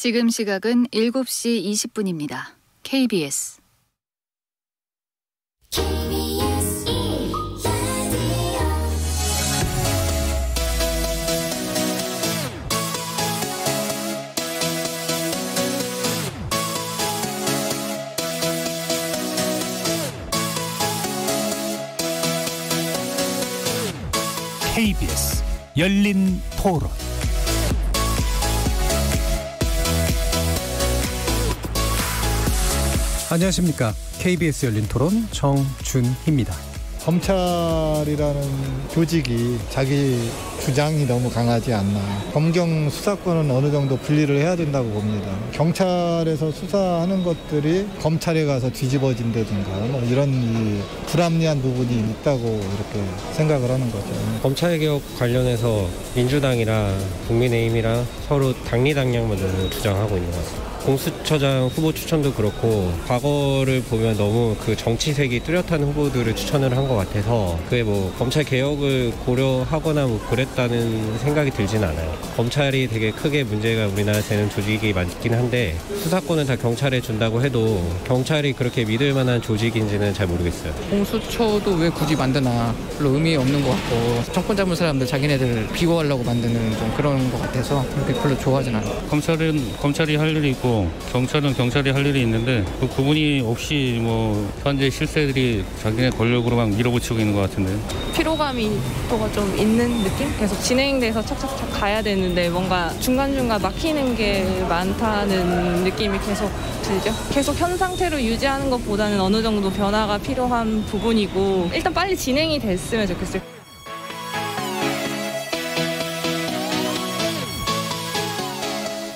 지금 시각은 7시 20분입니다. KBS KBS 열린 토론. 안녕하십니까. KBS 열린 토론 정준희입니다. 검찰이라는 조직이 자기 주장이 너무 강하지 않나. 검경 수사권은 어느 정도 분리를 해야 된다고 봅니다. 경찰에서 수사하는 것들이 검찰에 가서 뒤집어진다든가 뭐 이런 불합리한 부분이 있다고 이렇게 생각을 하는 거죠. 검찰개혁 관련해서 민주당이랑 국민의힘이랑 서로 당리당략만 주장하고 있는 것 같습니다. 공수처장 후보 추천도 그렇고 과거를 보면 너무 그 정치색이 뚜렷한 후보들을 추천을 한 것 같아서 그게 뭐 검찰 개혁을 고려하거나 뭐 그랬다는 생각이 들진 않아요. 검찰이 되게 크게 문제가 우리나라에 되는 조직이 많긴 한데 수사권을 다 경찰에 준다고 해도 경찰이 그렇게 믿을 만한 조직인지는 잘 모르겠어요. 공수처도 왜 굳이 만드나 별로 의미 없는 것 같고 정권 잡은 사람들 자기네들 비호하려고 만드는 좀 그런 것 같아서 그렇게 별로 좋아하진 않아요. 검찰은 검찰이 할 일이 있고 경찰은 경찰이 할 일이 있는데 그 구분이 없이 뭐 현재 실세들이 자기네 권력으로 막 밀어붙이고 있는 것 같은데 피로감이 좀 있는 느낌? 계속 진행돼서 착착착 가야 되는데 뭔가 중간중간 막히는 게 많다는 느낌이 계속 들죠. 계속 현 상태로 유지하는 것보다는 어느 정도 변화가 필요한 부분이고 일단 빨리 진행이 됐으면 좋겠어요.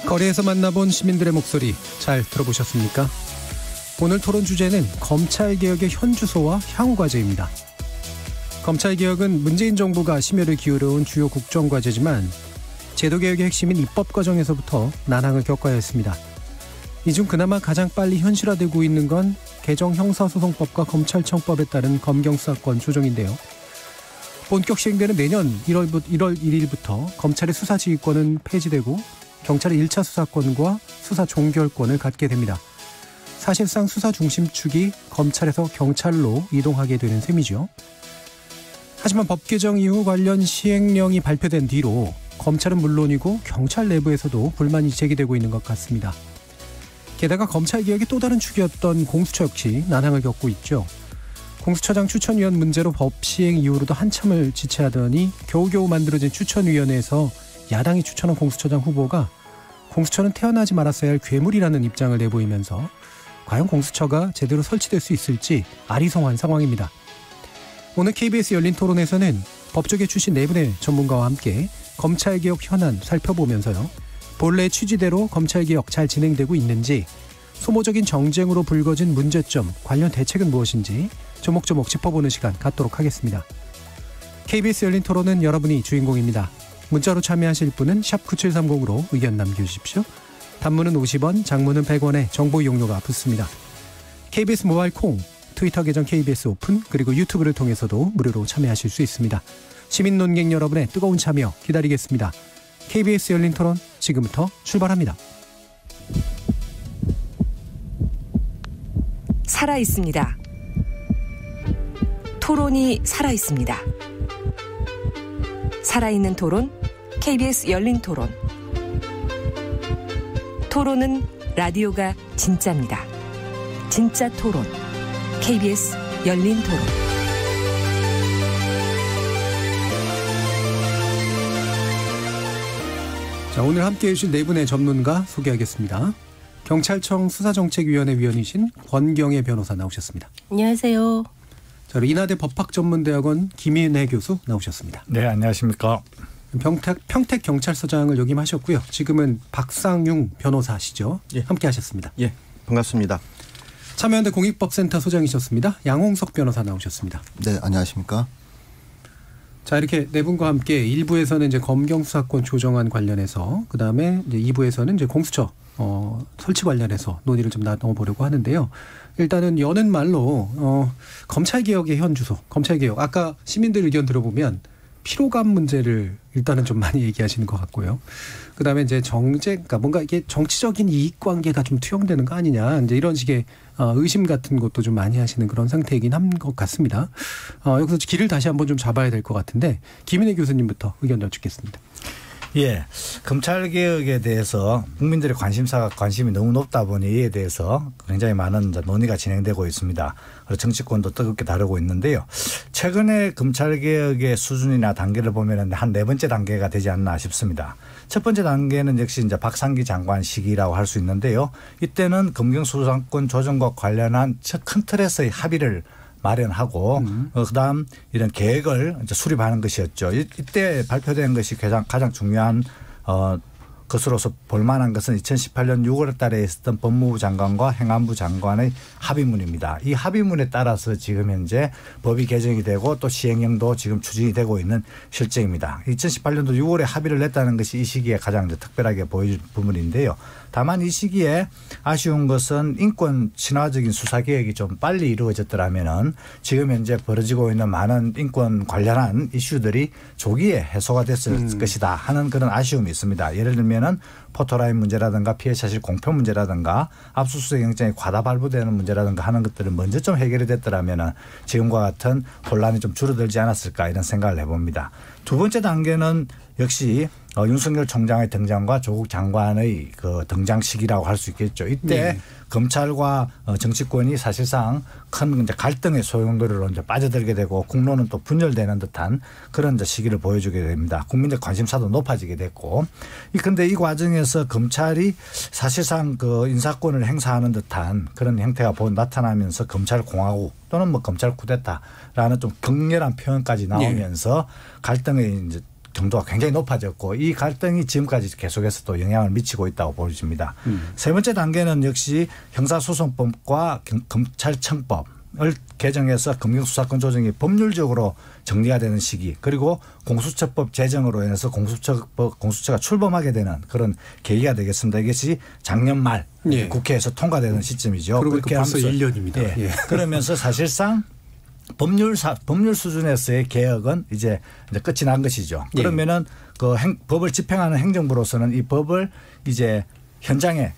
거리에서 만나본 시민들의 목소리 잘 들어보셨습니까? 오늘 토론 주제는 검찰개혁의 현주소와 향후과제입니다. 검찰개혁은 문재인 정부가 심혈을 기울여온 주요 국정과제지만 제도개혁의 핵심인 입법과정에서부터 난항을 겪어야 했습니다. 이 중 그나마 가장 빨리 현실화되고 있는 건 개정 형사소송법과 검찰청법에 따른 검경수사권 조정인데요. 본격 시행되는 내년 1월 1일부터 검찰의 수사지휘권은 폐지되고 경찰의 1차 수사권과 수사 종결권을 갖게 됩니다. 사실상 수사 중심축이 검찰에서 경찰로 이동하게 되는 셈이죠. 하지만 법 개정 이후 관련 시행령이 발표된 뒤로 검찰은 물론이고 경찰 내부에서도 불만이 제기되고 있는 것 같습니다. 게다가 검찰개혁의 또 다른 축이었던 공수처 역시 난항을 겪고 있죠. 공수처장 추천위원 문제로 법 시행 이후로도 한참을 지체하더니 겨우겨우 만들어진 추천위원회에서 야당이 추천한 공수처장 후보가 공수처는 태어나지 말았어야 할 괴물이라는 입장을 내보이면서 과연 공수처가 제대로 설치될 수 있을지 아리송한 상황입니다. 오늘 KBS 열린 토론에서는 법조계 출신 네 분의 전문가와 함께 검찰개혁 현안 살펴보면서요. 본래 취지대로 검찰개혁 잘 진행되고 있는지, 소모적인 정쟁으로 불거진 문제점, 관련 대책은 무엇인지 조목조목 짚어보는 시간 갖도록 하겠습니다. KBS 열린 토론은 여러분이 주인공입니다. 문자로 참여하실 분은 샵 9730으로 의견 남겨주십시오. 단문은 50원, 장문은 100원에 정보 이용료가 붙습니다. KBS 모바일 콩, 트위터 계정 KBS 오픈, 그리고 유튜브를 통해서도 무료로 참여하실 수 있습니다. 시민 논객 여러분의 뜨거운 참여 기다리겠습니다. KBS 열린 토론 지금부터 출발합니다. 살아있습니다. 토론이 살아있습니다. 살아있는 토론, KBS 열린 토론. 토론은 라디오가 진짜입니다. 진짜 토론, KBS 열린 토론. 자, 오늘 함께해 주실 네 분의 전문가 소개하겠습니다. 경찰청 수사정책위원회 위원이신 권경애 변호사 나오셨습니다. 안녕하세요. 자, 인하대 법학전문대학원 김인혜 교수 나오셨습니다. 네, 안녕하십니까. 평택경찰서장을 역임하셨고요. 지금은 박상용 변호사시죠. 예. 함께 하셨습니다. 예, 반갑습니다. 참여연대 공익법센터 소장이셨습니다. 양홍석 변호사 나오셨습니다. 네, 안녕하십니까. 자, 이렇게 네 분과 함께 1부에서는 이제 검경수사권 조정안 관련해서, 그 다음에 이제 2부에서는 이제 공수처 설치 관련해서 논의를 좀 나눠보려고 하는데요. 일단은 여는 말로 검찰개혁의 현주소, 검찰개혁. 아까 시민들 의견 들어보면 피로감 문제를 일단은 좀 많이 얘기하시는 것 같고요. 그다음에 이제 그러니까 뭔가 이게 정치적인 이익관계가 좀 투영되는 거 아니냐, 이제 이런 식의 의심 같은 것도 좀 많이 하시는 그런 상태이긴 한 것 같습니다. 여기서 길을 다시 한번 좀 잡아야 될 것 같은데 김인혜 교수님부터 의견 여쭙겠습니다. 예, 검찰개혁에 대해서 국민들의 관심이 너무 높다 보니 이에 대해서 굉장히 많은 논의가 진행되고 있습니다. 그리고 정치권도 뜨겁게 다루고 있는데요. 최근에 검찰개혁의 수준이나 단계를 보면 한 4번째 단계가 되지 않나 싶습니다. 첫 번째 단계는 역시 이제 박상기 장관 시기라고 할 수 있는데요. 이때는 검경수사권 조정과 관련한 큰 틀에서의 합의를 마련하고 그다음 이런 계획을 이제 수립하는 것이었죠. 이때 발표된 것이 가장 중요한 것으로서 볼만한 것은 2018년 6월 달에 있었던 법무부 장관과 행안부 장관의 합의문입니다. 이 합의문에 따라서 지금 현재 법이 개정이 되고 또 시행령도 지금 추진이 되고 있는 실정입니다. 2018년도 6월에 합의를 냈다는 것이 이 시기에 가장 특별하게 보여줄 부분인데요. 다만 이 시기에 아쉬운 것은 인권 친화적인 수사 개혁이 좀 빨리 이루어졌더라면은 지금 현재 벌어지고 있는 많은 인권 관련한 이슈들이 조기에 해소가 됐을 것이다 하는 그런 아쉬움이 있습니다. 예를 들면은 포토라인 문제라든가 피해사실 공표 문제라든가 압수수색 영장이 과다 발부되는 문제라든가 하는 것들은 먼저 좀 해결이 됐더라면은 지금과 같은 혼란이 좀 줄어들지 않았을까 이런 생각을 해봅니다. 두 번째 단계는 역시 윤석열 총장의 등장과 조국 장관의 그 등장 시기라고 할 수 있겠죠. 이때 검찰과 정치권이 사실상 큰 이제 갈등의 소용돌이로 이제 빠져들게 되고 국론은 또 분열되는 듯한 그런 이제 시기를 보여주게 됩니다. 국민들 관심사도 높아지게 됐고, 그런데 이 과정에서 검찰이 사실상 그 인사권을 행사하는 듯한 그런 형태가 나타나면서 검찰 공화국 또는 뭐 검찰 쿠데타라는 좀 격렬한 표현까지 나오면서 갈등의 이제 정도가 굉장히 높아졌고 이 갈등이 지금까지 계속해서 또 영향을 미치고 있다고 보여집니다. 세 번째 단계는 역시 형사소송법과 검찰청법을 개정해서 검경수사권 조정이 법률적으로 정리가 되는 시기, 그리고 공수처법 제정으로 인해서 공수처가 출범하게 되는 그런 계기가 되겠습니다. 이것이 작년 말 국회에서 통과되는 시점이죠. 그렇게 벌써 1년입니다. 예. 그러면서 사실상 법률 수준에서의 개혁은 이제 끝이 난 것이죠. 그러면은 그 법을 집행하는 행정부로서는 이 법을 이제 현장에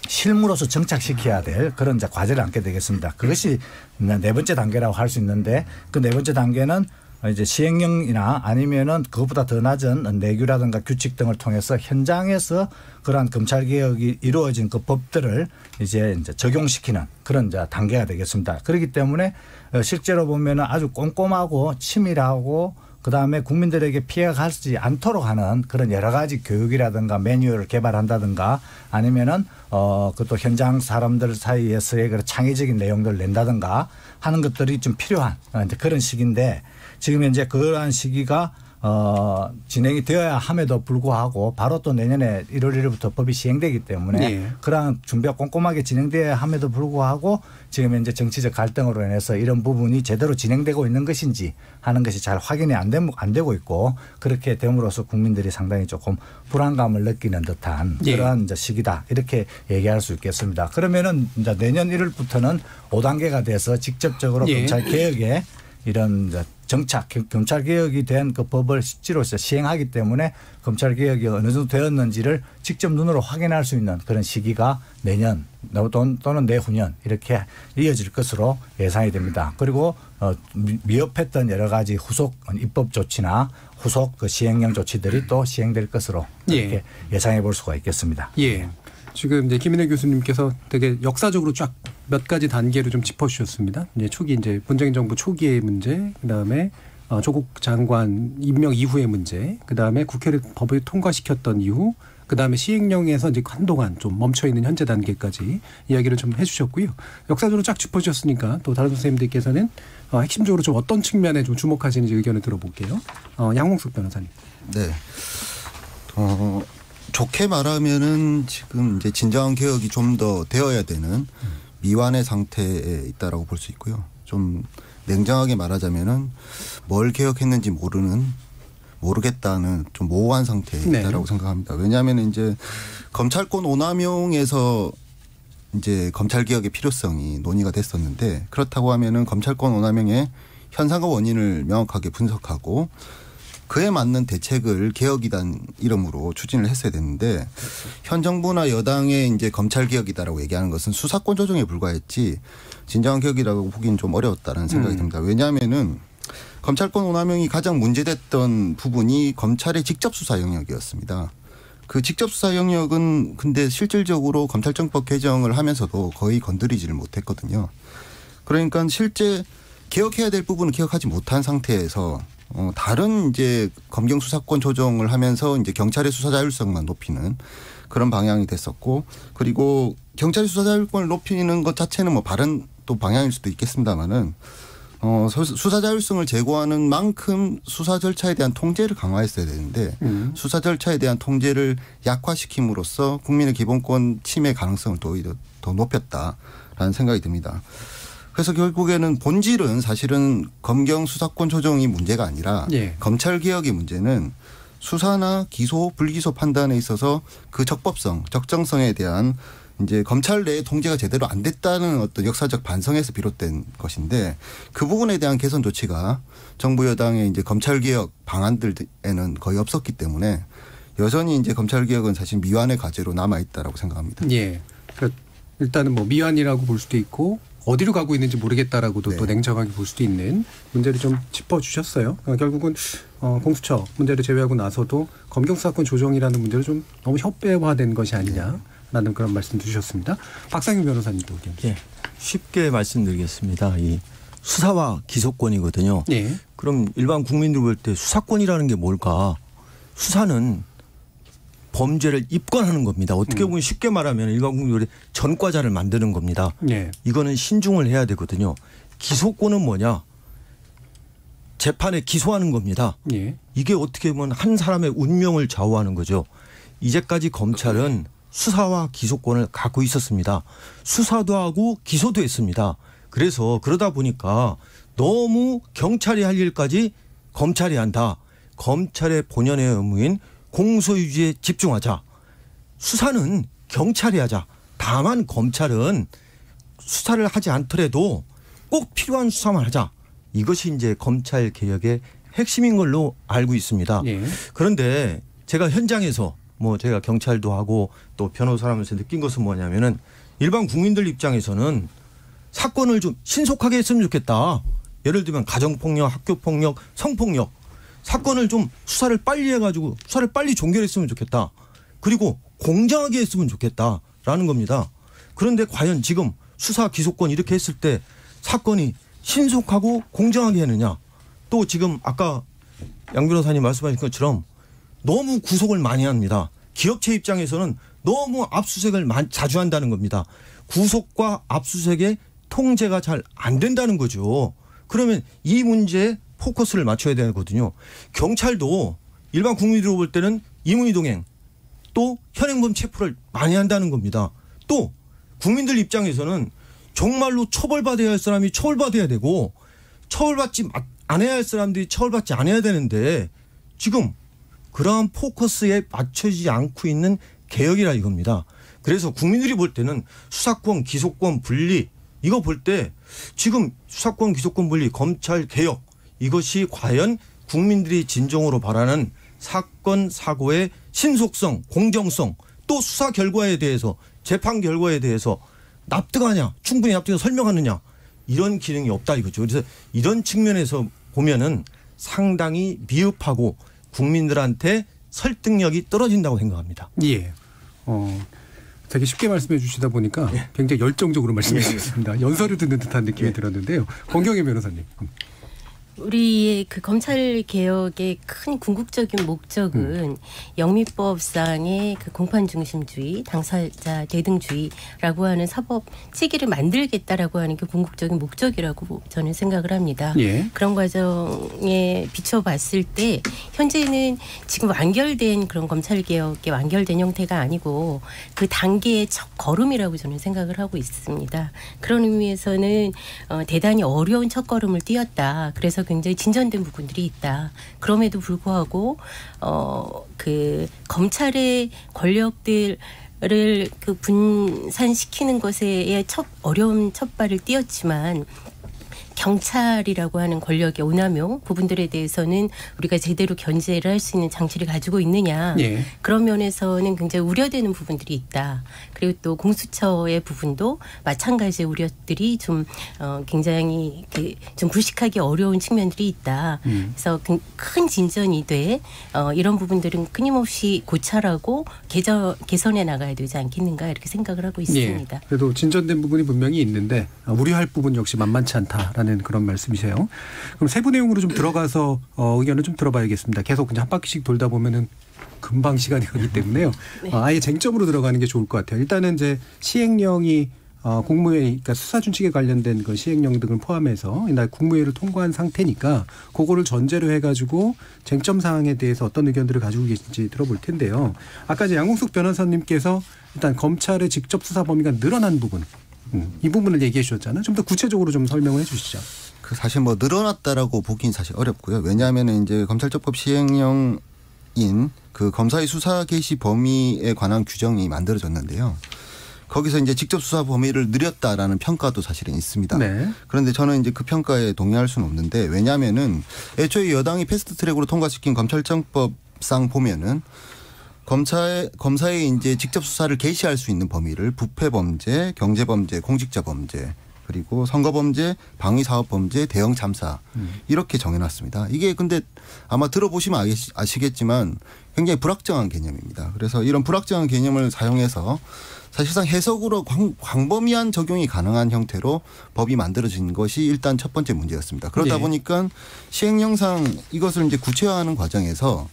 실무로서 정착시켜야 될 그런 이제 과제를 안게 되겠습니다. 그것이 네 번째 단계라고 할 수 있는데 그 네 번째 단계는 이제 시행령이나 아니면은 그것보다 더 낮은 내규라든가 규칙 등을 통해서 현장에서 그러한 검찰 개혁이 이루어진 그 법들을 이제 적용시키는 그런 이제 단계가 되겠습니다. 그렇기 때문에 실제로 보면은 아주 꼼꼼하고 치밀하고 그다음에 국민들에게 피해가 가지 않도록 하는 그런 여러 가지 교육이라든가 매뉴얼을 개발한다든가 아니면은 그것도 현장 사람들 사이에서의 그런 창의적인 내용들을 낸다든가 하는 것들이 좀 필요한 이제 그런 시기인데 지금 현재 그러한 시기가 진행이 되어야 함에도 불구하고 바로 또 내년에 1월 1일부터 법이 시행되기 때문에 그러한 준비가 꼼꼼하게 진행되어야 함에도 불구하고 지금 현재 정치적 갈등으로 인해서 이런 부분이 제대로 진행되고 있는 것인지 하는 것이 잘 확인이 안 되고 있고 그렇게 됨으로써 국민들이 상당히 조금 불안감을 느끼는 듯한 그러한 이제 시기다 이렇게 얘기할 수 있겠습니다. 그러면은 이제 내년 1월부터는 5단계가 돼서 직접적으로 검찰 개혁에 이런 정착, 검찰개혁이 된 그 법을 실제로 시행하기 때문에 검찰개혁이 어느 정도 되었는지를 직접 눈으로 확인할 수 있는 그런 시기가 내년 또는 내후년 이렇게 이어질 것으로 예상이 됩니다. 그리고 미흡했던 여러 가지 후속 입법 조치나 후속 그 시행령 조치들이 또 시행될 것으로 이렇게 예상해 볼 수가 있겠습니다. 지금 이제 김인혜 교수님께서 되게 역사적으로 쫙 몇 가지 단계로 좀 짚어주셨습니다. 이제 초기 이제 문재인 정부 초기의 문제, 그 다음에 조국 장관 임명 이후의 문제, 그 다음에 국회를 법을 통과시켰던 이후, 그 다음에 시행령에서 이제 한동안 좀 멈춰 있는 현재 단계까지 이야기를 좀 해주셨고요. 역사적으로 쫙 짚어주셨으니까 또 다른 선생님들께서는 핵심적으로 좀 어떤 측면에 좀 주목하시는지 의견을 들어볼게요. 양홍석 변호사님. 네. 좋게 말하면은 지금 이제 진정한 개혁이 좀 더 되어야 되는 미완의 상태에 있다라고 볼 수 있고요. 좀 냉정하게 말하자면은 뭘 개혁했는지 모르겠다는 좀 모호한 상태에 있다라고 생각합니다. 왜냐하면 이제 검찰권 오남용에서 이제 검찰 개혁의 필요성이 논의가 됐었는데 그렇다고 하면은 검찰권 오남용의 현상과 원인을 명확하게 분석하고 그에 맞는 대책을 개혁이란 이름으로 추진을 했어야 되는데 현 정부나 여당의 이제 검찰 개혁이다라고 얘기하는 것은 수사권 조정에 불과했지 진정한 개혁이라고 보기는 좀 어려웠다는 생각이 듭니다. 왜냐하면은 검찰권 오남용이 가장 문제됐던 부분이 검찰의 직접 수사 영역이었습니다. 그 직접 수사 영역은 근데 실질적으로 검찰청법 개정을 하면서도 거의 건드리지를 못했거든요. 그러니까 실제 개혁해야 될 부분은 개혁하지 못한 상태에서 다른 이제 검경 수사권 조정을 하면서 이제 경찰의 수사 자율성만 높이는 그런 방향이 됐었고 그리고 경찰의 수사 자율권을 높이는 것 자체는 뭐 바른 또 방향일 수도 있겠습니다만은 수사 자율성을 제고하는 만큼 수사 절차에 대한 통제를 강화했어야 되는데 수사 절차에 대한 통제를 약화시킴으로써 국민의 기본권 침해 가능성을 오히려 더 높였다라는 생각이 듭니다. 그래서 결국에는 본질은 사실은 검경 수사권 조정이 문제가 아니라 예. 검찰 개혁의 문제는 수사나 기소, 불기소 판단에 있어서 그 적법성, 적정성에 대한 이제 검찰 내의 통제가 제대로 안 됐다는 어떤 역사적 반성에서 비롯된 것인데 그 부분에 대한 개선 조치가 정부 여당의 이제 검찰 개혁 방안들에는 거의 없었기 때문에 여전히 이제 검찰 개혁은 사실 미완의 과제로 남아 있다라고 생각합니다. 예. 그러니까 일단은 뭐 미완이라고 볼 수도 있고 어디로 가고 있는지 모르겠다라고도 네. 또 냉정하게 볼 수도 있는 문제를 좀 짚어주셨어요. 그러니까 결국은 공수처 문제를 제외하고 나서도 검경 수사권 조정이라는 문제를 좀 너무 협배화된 것이 아니냐라는 그런 말씀 주셨습니다. 박상윤 변호사님도 의견 주시죠. 네. 쉽게 말씀드리겠습니다. 이 수사와 기소권이거든요. 네. 그럼 일반 국민들 볼 때 수사권이라는 게 뭘까? 수사는 범죄를 입건하는 겁니다. 어떻게 보면 쉽게 말하면 일반 국민들이 전과자를 만드는 겁니다. 네. 이거는 신중을 해야 되거든요. 기소권은 뭐냐? 재판에 기소하는 겁니다. 네. 이게 어떻게 보면 한 사람의 운명을 좌우하는 거죠. 이제까지 검찰은 수사와 기소권을 갖고 있었습니다. 수사도 하고 기소도 했습니다. 그래서 그러다 보니까 너무 경찰이 할 일까지 검찰이 한다. 검찰의 본연의 의무인 공소유지에 집중하자. 수사는 경찰이 하자. 다만 검찰은 수사를 하지 않더라도 꼭 필요한 수사만 하자. 이것이 이제 검찰 개혁의 핵심인 걸로 알고 있습니다. 네. 그런데 제가 현장에서 뭐 제가 경찰도 하고 또 변호사라면서 느낀 것은 뭐냐면은 일반 국민들 입장에서는 사건을 좀 신속하게 했으면 좋겠다. 예를 들면 가정폭력, 학교폭력, 성폭력. 사건을 좀 수사를 빨리 해가지고 수사를 빨리 종결했으면 좋겠다. 그리고 공정하게 했으면 좋겠다라는 겁니다. 그런데 과연 지금 수사 기소권 이렇게 했을 때 사건이 신속하고 공정하게 했느냐. 또 지금 아까 양 변호사님 말씀하신 것처럼 너무 구속을 많이 합니다. 기업체 입장에서는 너무 압수수색을 자주 한다는 겁니다. 구속과 압수수색의 통제가 잘 안 된다는 거죠. 그러면 이 문제에 포커스를 맞춰야 되거든요. 경찰도 일반 국민으로 볼 때는 임의동행 또 현행범 체포를 많이 한다는 겁니다. 또 국민들 입장에서는 정말로 처벌받아야 할 사람이 처벌받아야 되고 처벌받지 않아야 할 사람들이 처벌받지 않아야 되는데 지금 그러한 포커스에 맞춰지지 않고 있는 개혁이라 이겁니다. 그래서 국민들이 볼 때는 수사권, 기소권 분리 이거 볼 때 지금 수사권, 기소권 분리, 검찰 개혁 이것이 과연 국민들이 진정으로 바라는 사건 사고의 신속성, 공정성 또 수사 결과에 대해서 재판 결과에 대해서 납득하냐 충분히 납득해서 설명하느냐 이런 기능이 없다 이거죠. 그래서 이런 측면에서 보면은 상당히 미흡하고 국민들한테 설득력이 떨어진다고 생각합니다. 예. 되게 쉽게 말씀해 주시다 보니까 굉장히 열정적으로 말씀해 주셨습니다. 연설을 듣는 듯한 느낌이 들었는데요. 권경혜 변호사님. 우리의 그 검찰 개혁의 큰 궁극적인 목적은 영미법상의 그 공판 중심주의, 당사자 대등주의라고 하는 사법 체계를 만들겠다라고 하는 게 궁극적인 목적이라고 저는 생각을 합니다. 예. 그런 과정에 비춰봤을 때 현재는 지금 완결된 그런 검찰 개혁의 완결된 형태가 아니고 그 단계의 첫 걸음이라고 저는 생각을 하고 있습니다. 그런 의미에서는 대단히 어려운 첫 걸음을 띄었다. 그래서 굉장히 진전된 부분들이 있다. 그럼에도 불구하고 그 검찰의 권력들을 그 분산시키는 것에 어려운 첫발을 띄었지만 경찰이라고 하는 권력의 오남용 부분들에 대해서는 우리가 제대로 견제를 할 수 있는 장치를 가지고 있느냐. 예. 그런 면에서는 굉장히 우려되는 부분들이 있다. 그리고 또 공수처의 부분도 마찬가지의 우려들이 좀 굉장히 좀 불식하기 어려운 측면들이 있다. 그래서 큰 진전이 돼 이런 부분들은 끊임없이 고찰하고 개선해 나가야 되지 않겠는가 이렇게 생각을 하고 있습니다. 예. 그래도 진전된 부분이 분명히 있는데 우려할 부분 역시 만만치 않다라는 그런 말씀이세요. 그럼 세부 내용으로 좀 들어가서 의견을 좀 들어봐야겠습니다. 계속 그냥 한 바퀴씩 돌다 보면은 금방 시간이 가기 때문에요. 네. 아예 쟁점으로 들어가는 게 좋을 것 같아요. 일단은 이제 시행령이 국무회의, 그러니까 수사준칙에 관련된 그 시행령 등을 포함해서 이날 국무회의를 통과한 상태니까 그거를 전제로 해가지고 쟁점 사항에 대해서 어떤 의견들을 가지고 계신지 들어볼 텐데요. 아까 이제 양홍석 변호사님께서 일단 검찰의 직접 수사 범위가 늘어난 부분, 이 부분을 얘기해 주셨잖아요. 좀 더 구체적으로 좀 설명을 해 주시죠. 그 사실 뭐 늘어났다라고 보긴 사실 어렵고요. 왜냐하면 이제 검찰적법 시행령인 그 검사의 수사 개시 범위에 관한 규정이 만들어졌는데요. 거기서 이제 직접 수사 범위를 늘렸다라는 평가도 사실은 있습니다. 네. 그런데 저는 이제 그 평가에 동의할 수는 없는데 왜냐하면은 애초에 여당이 패스트 트랙으로 통과시킨 검찰청법상 보면은 검사의 이제 직접 수사를 개시할 수 있는 범위를 부패 범죄, 경제 범죄, 공직자 범죄, 그리고 선거 범죄, 방위 사업 범죄, 대형 참사 이렇게 정해놨습니다. 이게 근데 아마 들어보시면 아시겠지만 굉장히 불확정한 개념입니다. 그래서 이런 불확정한 개념을 사용해서 사실상 해석으로 광범위한 적용이 가능한 형태로 법이 만들어진 것이 일단 첫 번째 문제였습니다. 그러다 보니까 시행령상 이것을 이제 구체화하는 과정에서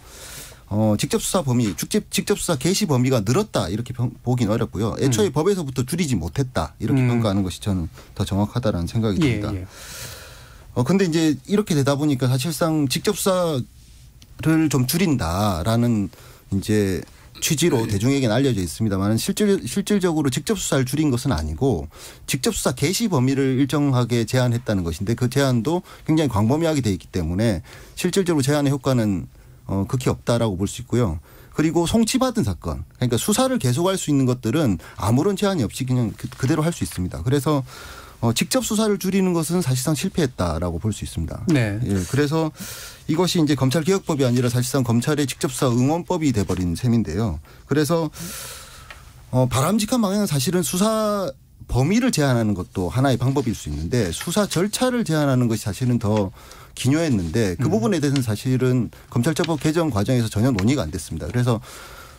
직접 수사 범위, 직접 수사 개시 범위가 늘었다 이렇게 보긴 어렵고요. 애초에 법에서부터 줄이지 못했다 이렇게 평가하는 것이 저는 더 정확하다라는 생각이 듭니다. 근데 이제 이렇게 되다 보니까 사실상 직접 수사를 좀 줄인다라는 이제 취지로 대중에게는 알려져 있습니다만 실질적으로 직접 수사를 줄인 것은 아니고 직접 수사 개시 범위를 일정하게 제한했다는 것인데 그 제한도 굉장히 광범위하게 돼 있기 때문에 실질적으로 제한의 효과는 극히 없다라고 볼 수 있고요. 그리고 송치받은 사건, 그러니까 수사를 계속할 수 있는 것들은 아무런 제한이 없이 그냥 그대로 할 수 있습니다. 그래서 직접 수사를 줄이는 것은 사실상 실패했다라고 볼 수 있습니다. 네. 예, 그래서 이것이 이제 검찰개혁법이 아니라 사실상 검찰의 직접 수사 응원법이 돼버린 셈인데요. 그래서 바람직한 방향은 사실은 수사 범위를 제한하는 것도 하나의 방법일 수 있는데 수사 절차를 제한하는 것이 사실은 더 기묘했는데 그 부분에 대해서는 사실은 검찰청법 개정 과정에서 전혀 논의가 안 됐습니다. 그래서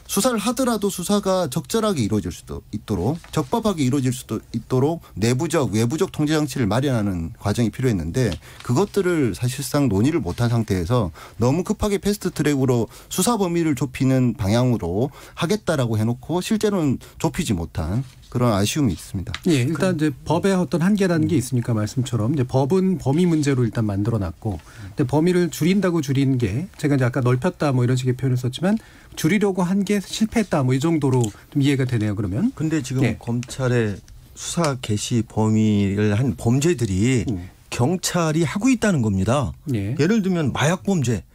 수사를 하더라도 수사가 적절하게 이루어질 수도 있도록 적법하게 이루어질 수도 있도록 내부적 외부적 통제 장치를 마련하는 과정이 필요했는데 그것들을 사실상 논의를 못한 상태에서 너무 급하게 패스트 트랙으로 수사 범위를 좁히는 방향으로 하겠다라고 해놓고 실제로는 좁히지 못한 그런 아쉬움이 있습니다. 예, 일단 이제 법의 어떤 한계라는 게 있으니까 말씀처럼 이제 법은 범위 문제로 일단 만들어놨고, 근데 범위를 줄인다고 줄인 게 제가 이제 아까 넓혔다 뭐 이런 식의 표현을 썼지만 줄이려고 한 게 실패했다 뭐 이 정도로 좀 이해가 되네요. 그러면. 근데 지금 검찰의 수사 개시 범위를 한 범죄들이 경찰이 하고 있다는 겁니다. 예를 들면 마약 범죄.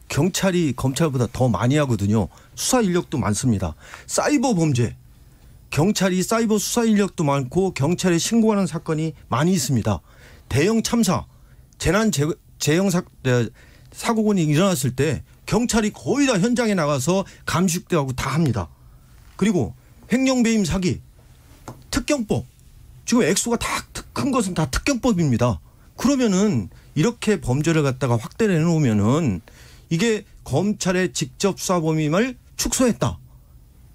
경찰이 검찰보다 더 많이 하거든요. 수사 인력도 많습니다. 사이버 범죄. 경찰이 사이버 수사 인력도 많고 경찰에 신고하는 사건이 많이 있습니다. 대형 참사, 재형 사고건이 일어났을 때 경찰이 거의 다 현장에 나가서 감식대하고 다 합니다. 그리고 횡령배임 사기, 특경법. 지금 액수가 다 큰 것은 다 특경법입니다. 그러면은 이렇게 범죄를 갖다가 확대를 해놓으면은 이게 검찰의 직접 수사 범위를 축소했다.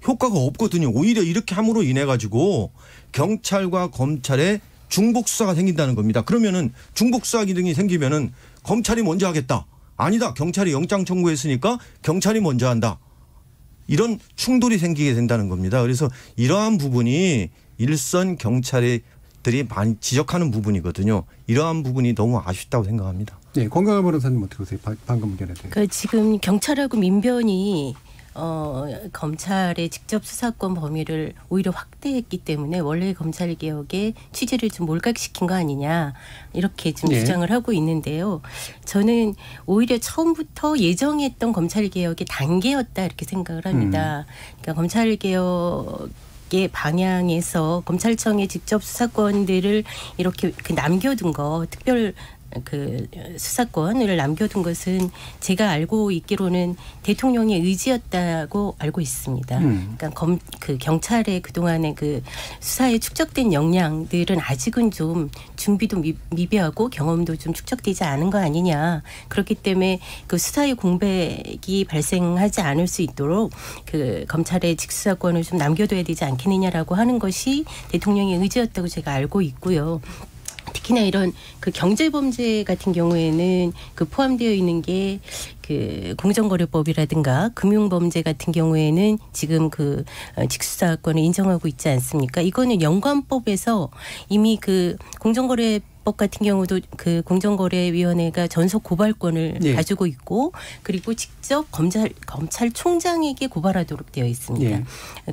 효과가 없거든요. 오히려 이렇게 함으로 인해 가지고 경찰과 검찰의 중복 수사가 생긴다는 겁니다. 그러면은 중복 수사 기능이 생기면은 검찰이 먼저 하겠다. 아니다. 경찰이 영장 청구했으니까 경찰이 먼저 한다. 이런 충돌이 생기게 된다는 겁니다. 그래서 이러한 부분이 일선 경찰들이 많이 지적하는 부분이거든요. 이러한 부분이 너무 아쉽다고 생각합니다. 네, 권경화 변호사님 어떻게 보세요? 방금 의견에 대해서. 그러니까 지금 경찰하고 민변이 검찰의 직접 수사권 범위를 오히려 확대했기 때문에 원래 검찰개혁의 취지를 좀 몰각시킨 거 아니냐 이렇게 좀 주장을 하고 있는데요. 저는 오히려 처음부터 예정했던 검찰개혁의 단계였다 이렇게 생각을 합니다. 그러니까 검찰개혁의 방향에서 검찰청의 직접 수사권들을 이렇게 남겨둔 거 특별 그 수사권을 남겨둔 것은 제가 알고 있기로는 대통령의 의지였다고 알고 있습니다. 그러니까 그 경찰의 그동안의 그 수사에 축적된 역량들은 아직은 좀 준비도 미비하고 경험도 좀 축적되지 않은 거 아니냐. 그렇기 때문에 그 수사의 공백이 발생하지 않을 수 있도록 그 검찰의 직수사권을 좀 남겨둬야 되지 않겠느냐라고 하는 것이 대통령의 의지였다고 제가 알고 있고요. 특히나 이런 그 경제범죄 같은 경우에는 그 포함되어 있는 게 그 공정거래법이라든가 금융범죄 같은 경우에는 지금 그 직수사권을 인정하고 있지 않습니까? 이거는 연관법에서 이미 그 공정거래법 같은 경우도 그 공정거래위원회가 전속 고발권을 가지고 있고 그리고 직접 검찰총장에게 고발하도록 되어 있습니다.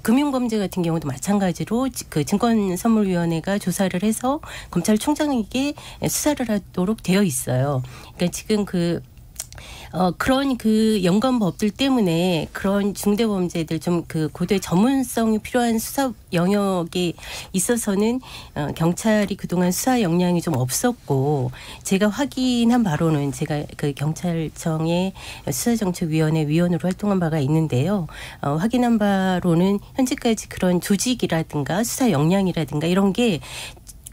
금융범죄 같은 경우도 마찬가지로 그 증권선물위원회가 조사를 해서 검찰총장에게 수사를 하도록 되어 있어요. 그러니까 지금 그런 그 연관법들 때문에 그런 중대범죄들 좀 그 고도의 전문성이 필요한 수사 영역에 있어서는 경찰이 그동안 수사 역량이 좀 없었고 제가 확인한 바로는 제가 그 경찰청의 수사정책위원회 위원으로 활동한 바가 있는데요. 확인한 바로는 현재까지 그런 조직이라든가 수사 역량이라든가 이런 게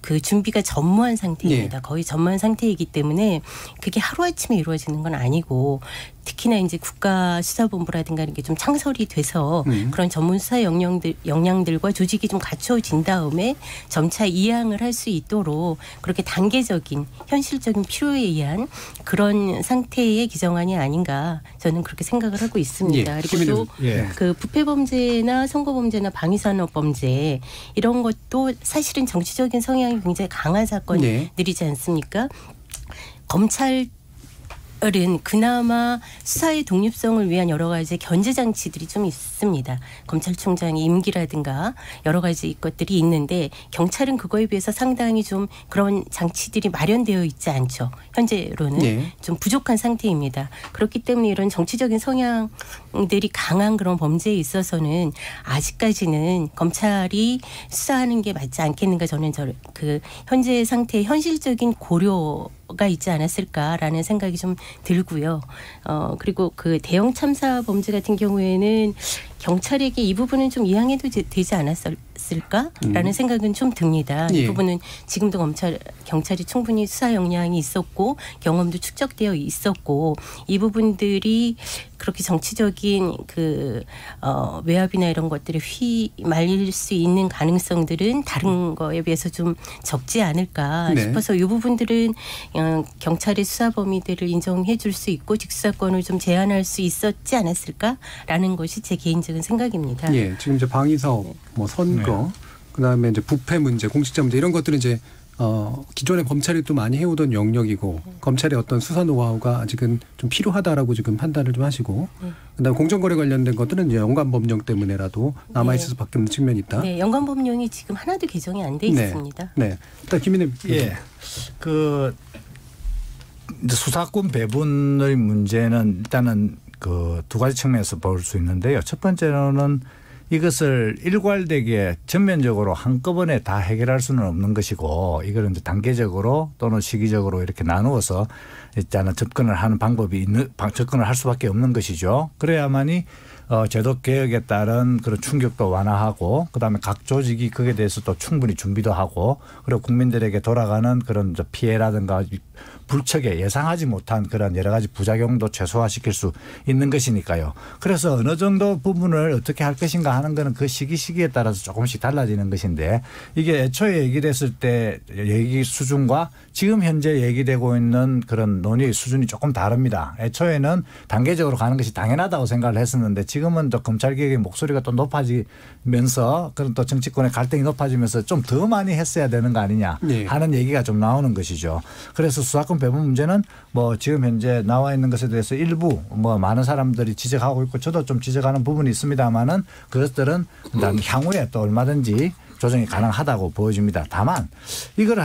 그 준비가 전무한 상태입니다. 거의 전무한 상태이기 때문에 그게 하루아침에 이루어지는 건 아니고 특히나 이제 국가수사본부라든가 이런 게 좀 창설이 돼서 그런 전문 수사 역량들과 조직이 좀 갖춰진 다음에 점차 이양을 할 수 있도록 그렇게 단계적인 현실적인 필요에 의한 그런 상태의 기정안이 아닌가 저는 그렇게 생각을 하고 있습니다. 그리고 또 그 부패범죄나 선거범죄나 방위산업범죄 이런 것도 사실은 정치적인 성향이 굉장히 강한 사건들이지 않습니까? 검찰 은 그나마 수사의 독립성을 위한 여러 가지 견제 장치들이 좀 있습니다. 검찰총장의 임기라든가 여러 가지 것들이 있는데 경찰은 그거에 비해서 상당히 좀 그런 장치들이 마련되어 있지 않죠. 현재로는 좀 부족한 상태입니다. 그렇기 때문에 이런 정치적인 성향들이 강한 그런 범죄에 있어서는 아직까지는 검찰이 수사하는 게 맞지 않겠는가 저는 그 현재 상태의 현실적인 고려가 있지 않았을까라는 생각이 좀 들고요. 그리고 그 대형 참사 범죄 같은 경우에는 경찰에게 이 부분은 좀 이양해도 되지 않았을까라는 생각은 좀 듭니다. 이 부분은 지금도 경찰이 충분히 수사 역량이 있었고 경험도 축적되어 있었고 이 부분들이 그렇게 정치적인 그 외압이나 이런 것들에 휘말릴 수 있는 가능성들은 다른 거에 비해서 좀 적지 않을까 싶어서 이 부분들은 경찰의 수사 범위들을 인정해 줄 수 있고 직수사권을 좀 제한할 수 있었지 않았을까라는 것이 제 개인적인 생각입니다. 지금 이제 방위사업, 뭐 선거, 그다음에 이제 부패 문제, 공직자 문제 이런 것들은 이제 기존에 검찰이 또 많이 해오던 영역이고 검찰의 어떤 수사 노하우가 아직은 좀 필요하다라고 지금 판단을 좀 하시고 그다음에 공정거래 관련된 것들은 이제 연관법령 때문에라도 남아있을 수밖에 없는 측면이 있다. 네, 연관법령이 지금 하나도 개정이 안 돼 있습니다. 일단 김인혜 그 수사권 배분의 문제는 일단은 그 두 가지 측면에서 볼 수 있는데요. 첫 번째로는 이것을 일괄되게 전면적으로 한꺼번에 다 해결할 수는 없는 것이고 이걸 이제 단계적으로 또는 시기적으로 이렇게 나누어서 일단은 접근을 하는 방법이 접근을 할 수밖에 없는 것이죠. 그래야만이 제도 개혁에 따른 그런 충격도 완화하고 그다음에 각 조직이 거기에 대해서 또 충분히 준비도 하고 그리고 국민들에게 돌아가는 그런 피해라든가 불측에 예상하지 못한 그런 여러 가지 부작용도 최소화시킬 수 있는 것이니까요. 그래서 어느 정도 부분을 어떻게 할 것인가 하는 거는 그 시기에 따라서 조금씩 달라지는 것인데 이게 애초에 얘기됐을 때 얘기 수준과 지금 현재 얘기되고 있는 그런 논의 수준이 조금 다릅니다. 애초에는 단계적으로 가는 것이 당연하다고 생각을 했었는데 지금은 또 검찰개혁의 목소리가 또 높아지면서 그런 또 정치권의 갈등이 높아지면서 좀 더 많이 했어야 되는 거 아니냐 하는 얘기가 좀 나오는 것이죠. 그래서 수사권 배분 문제는 뭐 지금 현재 나와 있는 것에 대해서 일부 뭐 많은 사람들이 지적하고 있고 저도 좀 지적하는 부분이 있습니다만은 그것들은 향후에 또 얼마든지 조정이 가능하다고 보여집니다. 다만 이거를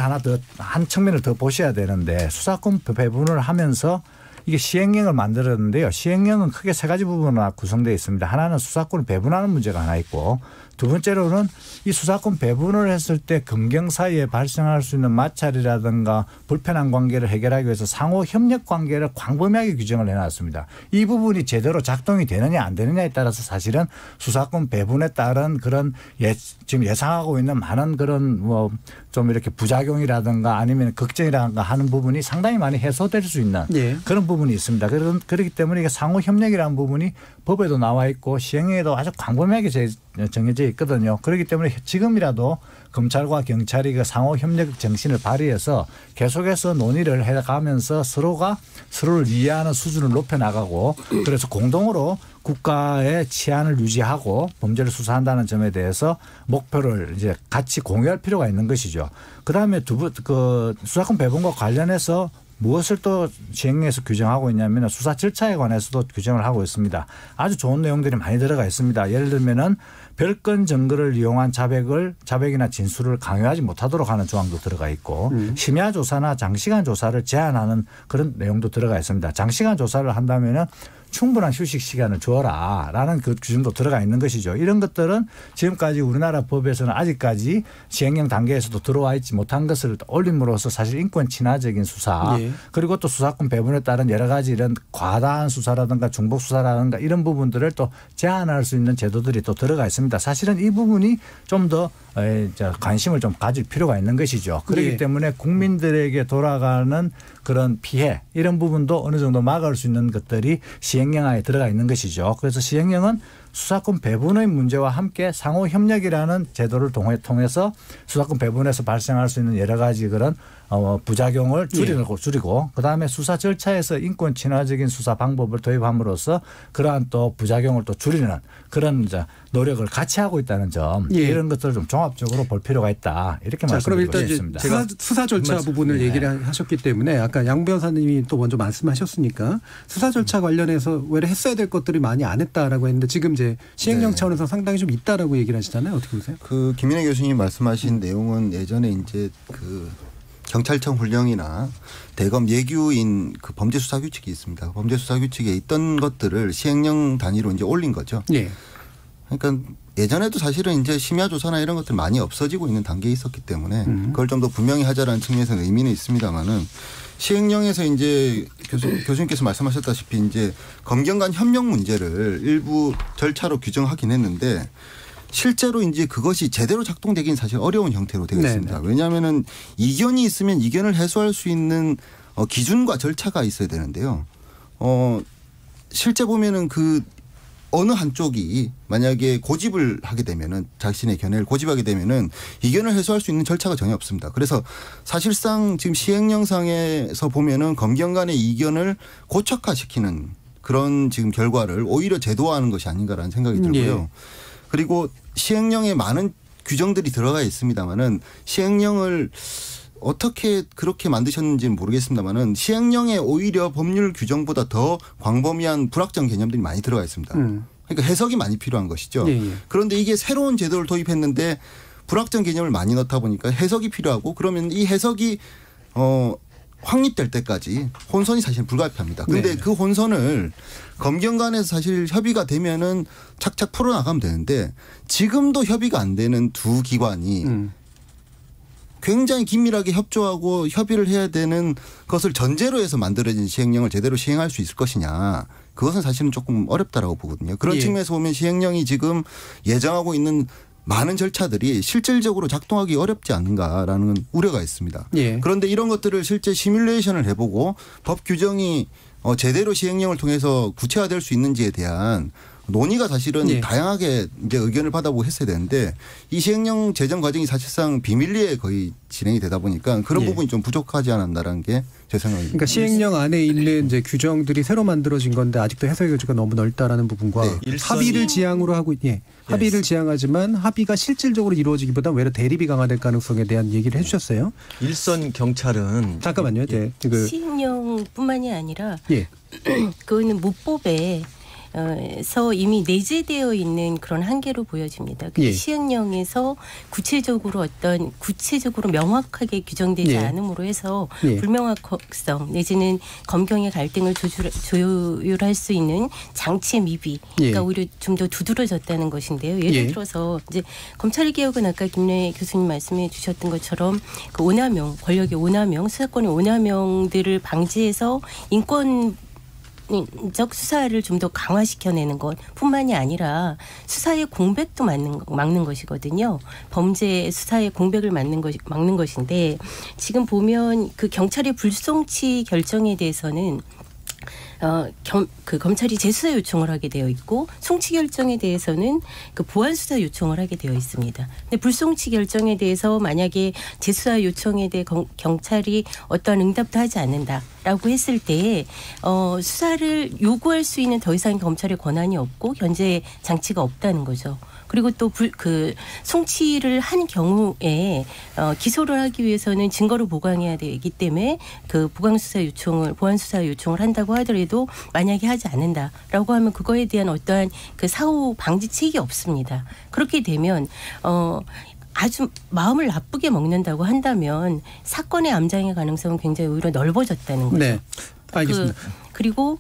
한 측면을 더 보셔야 되는데 수사권 배분을 하면서 이게 시행령을 만들었는데요. 시행령은 크게 세 가지 부분으로 구성되어 있습니다. 하나는 수사권을 배분하는 문제가 하나 있고 두 번째로는 이 수사권 배분을 했을 때 검경 사이에 발생할 수 있는 마찰이라든가 불편한 관계를 해결하기 위해서 상호 협력 관계를 광범위하게 규정을 해놨습니다. 이 부분이 제대로 작동이 되느냐 안 되느냐에 따라서 사실은 수사권 배분에 따른 그런 지금 예상하고 있는 많은 그런 뭐 좀 이렇게 부작용이라든가 아니면 걱정이라든가 하는 부분이 상당히 많이 해소될 수 있는 그런 부분이 있습니다. 그렇기 때문에 이게 상호 협력이라는 부분이 법에도 나와 있고 시행령에도 아주 광범위하게 정해져 있거든요. 그렇기 때문에 지금이라도 검찰과 경찰이 그 상호 협력 정신을 발휘해서 계속해서 논의를 해가면서 서로가 서로를 이해하는 수준을 높여나가고 그래서 공동으로 국가의 치안을 유지하고 범죄를 수사한다는 점에 대해서 목표를 이제 같이 공유할 필요가 있는 것이죠. 그다음에 수사권 배분과 관련해서 무엇을 또 시행령에서 규정하고 있냐면 수사 절차에 관해서도 규정을 하고 있습니다. 아주 좋은 내용들이 많이 들어가 있습니다. 예를 들면은 별건 증거를 이용한 자백이나 진술을 강요하지 못하도록 하는 조항도 들어가 있고 심야 조사나 장시간 조사를 제한하는 그런 내용도 들어가 있습니다. 장시간 조사를 한다면은 충분한 휴식 시간을 주어라라는 그 규정도 들어가 있는 것이죠. 이런 것들은 지금까지 우리나라 법에서는 아직까지 시행령 단계에서도 들어와 있지 못한 것을 올림으로써 사실 인권 친화적인 수사 그리고 또 수사권 배분에 따른 여러 가지 이런 과다한 수사라든가 중복 수사라든가 이런 부분들을 또 제한할 수 있는 제도들이 또 들어가 있습니다. 사실은 이 부분이 좀 더 관심을 좀 가질 필요가 있는 것이죠. 그렇기 때문에 국민들에게 돌아가는 그런 피해 이런 부분도 어느 정도 막을 수 있는 것들이 시행령 하에 들어가 있는 것이죠. 그래서 시행령은 수사권 배분의 문제와 함께 상호 협력이라는 제도를 통해서 수사권 배분에서 발생할 수 있는 여러 가지 그런 부작용을 줄이고 그다음에 수사 절차에서 인권 친화적인 수사 방법을 도입함으로써 그러한 또 부작용을 또 줄이는 그런 노력을 같이 하고 있다는 점 이런 것들을 좀 종합적으로 볼 필요가 있다 이렇게 말씀드리고 싶습니다. 그럼 일단 수사 절차 부분을 얘기를 하셨기 때문에 아까 양 변호사님이 또 먼저 말씀하셨으니까 수사 절차 관련해서 왜 했어야 될 것들이 많이 안 했다라고 했는데 지금 이제 시행령 차원에서 상당히 좀 있다라고 얘기를 하시잖아요. 어떻게 보세요? 김인혜 교수님 말씀하신 내용은 예전에 이제 경찰청 훈령이나 대검 예규인 그 범죄 수사 규칙이 있습니다. 범죄 수사 규칙에 있던 것들을 시행령 단위로 이제 올린 거죠. 그러니까 예전에도 사실은 이제 심야 조사나 이런 것들 많이 없어지고 있는 단계에 있었기 때문에 그걸 좀 더 분명히 하자라는 측면에서는 의미는 있습니다만은 시행령에서 이제 교수님께서 말씀하셨다시피 이제 검경 간 협력 문제를 일부 절차로 규정하긴 했는데 실제로 이제 그것이 제대로 작동되기는 사실 어려운 형태로 되어 있습니다. 왜냐하면은 이견이 있으면 이견을 해소할 수 있는 기준과 절차가 있어야 되는데요. 실제 보면은 어느 한쪽이 만약에 고집을 하게 되면은 자신의 견해를 고집하게 되면은 이견을 해소할 수 있는 절차가 전혀 없습니다. 그래서 사실상 지금 시행령상에서 보면은 검경 간의 이견을 고착화시키는 그런 지금 결과를 오히려 제도화하는 것이 아닌가라는 생각이 들고요. 그리고 시행령에 많은 규정들이 들어가 있습니다만은 시행령을 어떻게 그렇게 만드셨는지는 모르겠습니다만은 시행령에 오히려 법률 규정보다 더 광범위한 불확정 개념들이 많이 들어가 있습니다. 그러니까 해석이 많이 필요한 것이죠. 그런데 이게 새로운 제도를 도입했는데 불확정 개념을 많이 넣다 보니까 해석이 필요하고 그러면 이 해석이 확립될 때까지 혼선이 사실 불가피합니다. 그런데 그 혼선을 검경 간에서 사실 협의가 되면은 착착 풀어나가면 되는데 지금도 협의가 안 되는 두 기관이 굉장히 긴밀하게 협조하고 협의를 해야 되는 것을 전제로 해서 만들어진 시행령을 제대로 시행할 수 있을 것이냐. 그것은 사실은 조금 어렵다라고 보거든요. 그런 측면에서 보면 시행령이 지금 예정하고 있는 많은 절차들이 실질적으로 작동하기 어렵지 않은가라는 우려가 있습니다. 그런데 이런 것들을 실제 시뮬레이션을 해보고 법 규정이 제대로 시행령을 통해서 구체화될 수 있는지에 대한 논의가 사실은 다양하게 이제 의견을 받아보고 했어야 되는데 이 시행령 제정 과정이 사실상 비밀리에 거의 진행이 되다 보니까 그런 부분이 좀 부족하지 않았나라는 게 제 생각입니다. 그러니까 시행령 안에 있는 이제 규정들이 새로 만들어진 건데 아직도 해석의 여지가 너무 넓다라는 부분과 합의를 지향으로 하고 합의를 지향하지만 합의가 실질적으로 이루어지기보다 외려 대립이 강화될 가능성에 대한 얘기를 해주셨어요. 일선 경찰은 잠깐만요. 시행령뿐만이 아니라 그거는 모법에 서 이미 내재되어 있는 그런 한계로 보여집니다. 그 시행령에서 구체적으로 명확하게 규정되지 않음으로 해서 불명확성 내지는 검경의 갈등을 조율할 수 있는 장치의 미비가 오히려 좀 더 두드러졌다는 것인데요. 예를 들어서 이제 검찰개혁은 아까 김래 교수님 말씀해 주셨던 것처럼 그 오남용, 권력의 오남용, 수사권의 오남용들을 방지해서 인권적 수사를 좀 더 강화시켜내는 것뿐만이 아니라 수사의 공백도 막는 것이거든요. 범죄 수사의 공백을 막는 것인데 지금 보면 그 경찰의 불송치 결정에 대해서는 그 검찰이 재수사 요청을 하게 되어 있고 송치 결정에 대해서는 그 보완 수사 요청을 하게 되어 있습니다. 근데 불송치 결정에 대해서 만약에 재수사 요청에 대해 경찰이 어떠한 응답도 하지 않는다라고 했을 때 수사를 요구할 수 있는 더 이상 검찰의 권한이 없고 현재 장치가 없다는 거죠. 그리고 또 송치를 한 경우에 기소를 하기 위해서는 증거를 보강해야 되기 때문에 그 보완 수사 요청을 한다고 하더라도 만약에 하지 않는다라고 하면 그거에 대한 어떠한 그 사후 방지책이 없습니다. 그렇게 되면 아주 마음을 나쁘게 먹는다고 한다면 사건의 암장의 가능성은 굉장히 오히려 넓어졌다는 거죠. 네. 알겠습니다. 그리고